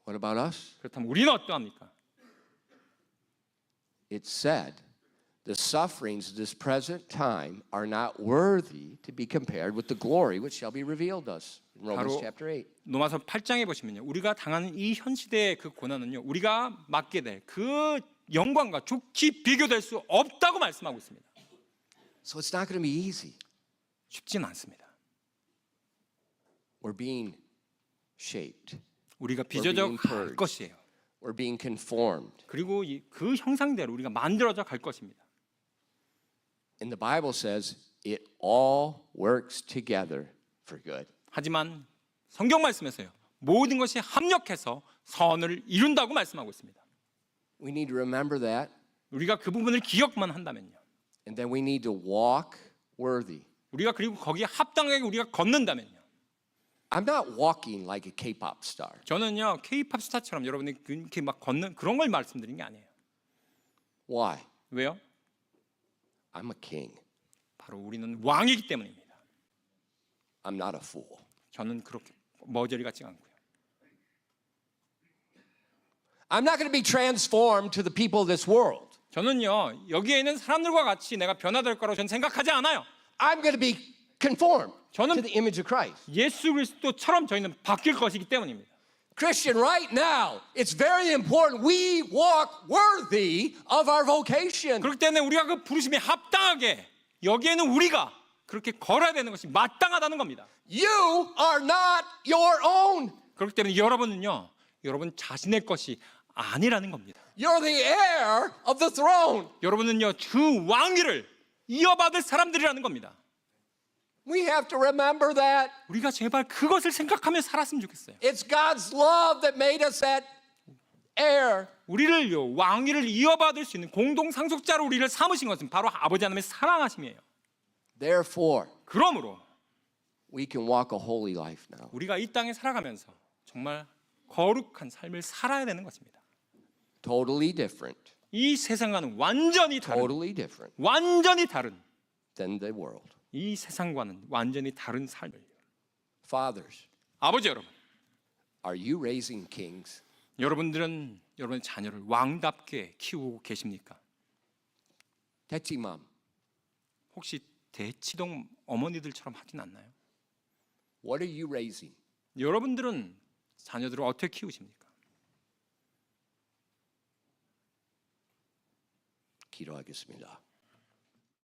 S1: What about us?
S2: 그렇다면 우리는 어떠합니까?
S1: It's said the sufferings of this present time are not worthy to be compared with the glory which shall be revealed us. In Romans
S2: 바로
S1: chapter 8.
S2: 로마서 8장에 보시면요. 우리가 당하는 이 현 시대의 그 고난은요. 우리가 맞게 될 그 영광과 좋게 비교될 수 없다고 말씀하고 있습니다.
S1: So it's not going to be easy.
S2: 쉽지는 않습니다.
S1: We're being shaped.
S2: 우리가 빚어져
S1: being
S2: 갈
S1: purged.
S2: 것이에요.
S1: We're being conformed.
S2: 그리고 그 형상대로 우리가 만들어져 갈 것입니다.
S1: And the Bible says it all works together for good.
S2: 하지만 성경 말씀에서요. 모든 것이 합력해서 선을 이룬다고 말씀하고 있습니다.
S1: We need to remember that,
S2: 우리가 그 부분을 기억만 한다면요.
S1: and then we need to walk worthy.
S2: 우리가 그리고 거기에 합당하게 우리가 걷는다면요.
S1: I'm not walking like a K-pop star.
S2: 저는요 K-팝 스타처럼 여러분이 이렇게 막 걷는 그런 걸 말씀드린 게 아니에요.
S1: Why?
S2: 왜요?
S1: I'm a king.
S2: 바로 우리는 왕이기 때문입니다.
S1: I'm not a fool.
S2: 저는 그렇게 머저리 같지 않고요.
S1: I'm not going to be transformed to the people of this world.
S2: 저는요 여기에 있는 사람들과 같이 내가 변화될 거라고 저는 생각하지 않아요.
S1: I'm going to be conformed
S2: 저는
S1: to the image of Christ.
S2: 예수 그리스도처럼 저희는 바뀔 것이기 때문입니다.
S1: Christian, right now, it's very important we walk worthy of our vocation.
S2: 그렇기 때문에 우리가 그 부르심에 합당하게 여기에는 우리가 그렇게 걸어야 되는 것이 마땅하다는 겁니다.
S1: You are not your own.
S2: 그렇기 때문에 여러분은요 여러분 자신의 것이 아니라는 겁니다.
S1: You're the heir of the throne.
S2: 여러분은요 그 왕위를 이어받을 사람들이라는 겁니다.
S1: We have to remember that.
S2: 우리가 제발 그것을 생각하며 살았으면 좋겠어요.
S1: It's God's love that made us that heir.
S2: 우리를요 왕위를 이어받을 수 있는 공동 상속자로 우리를 삼으신 것은 바로 아버지 하나님의 사랑하심이에요.
S1: Therefore,
S2: 그러므로
S1: we can walk a holy life now.
S2: 우리가 이 땅에 살아가면서 정말 거룩한 삶을 살아야 되는 것입니다.
S1: Totally different.
S2: 이 세상과는 완전히 다른
S1: Totally different than the world.
S2: 이 세상과는 완전히 다른 삶을.
S1: Fathers,
S2: 아버지 여러분,
S1: are you raising kings?
S2: 여러분들은 여러분의 자녀를 왕답게 키우고 계십니까?
S1: 대치맘,
S2: 혹시 대치동 어머니들처럼 하진 않나요?
S1: what are you raising?
S2: 여러분들은 자녀들을 어떻게 키우십니까?
S1: 기도하겠습니다.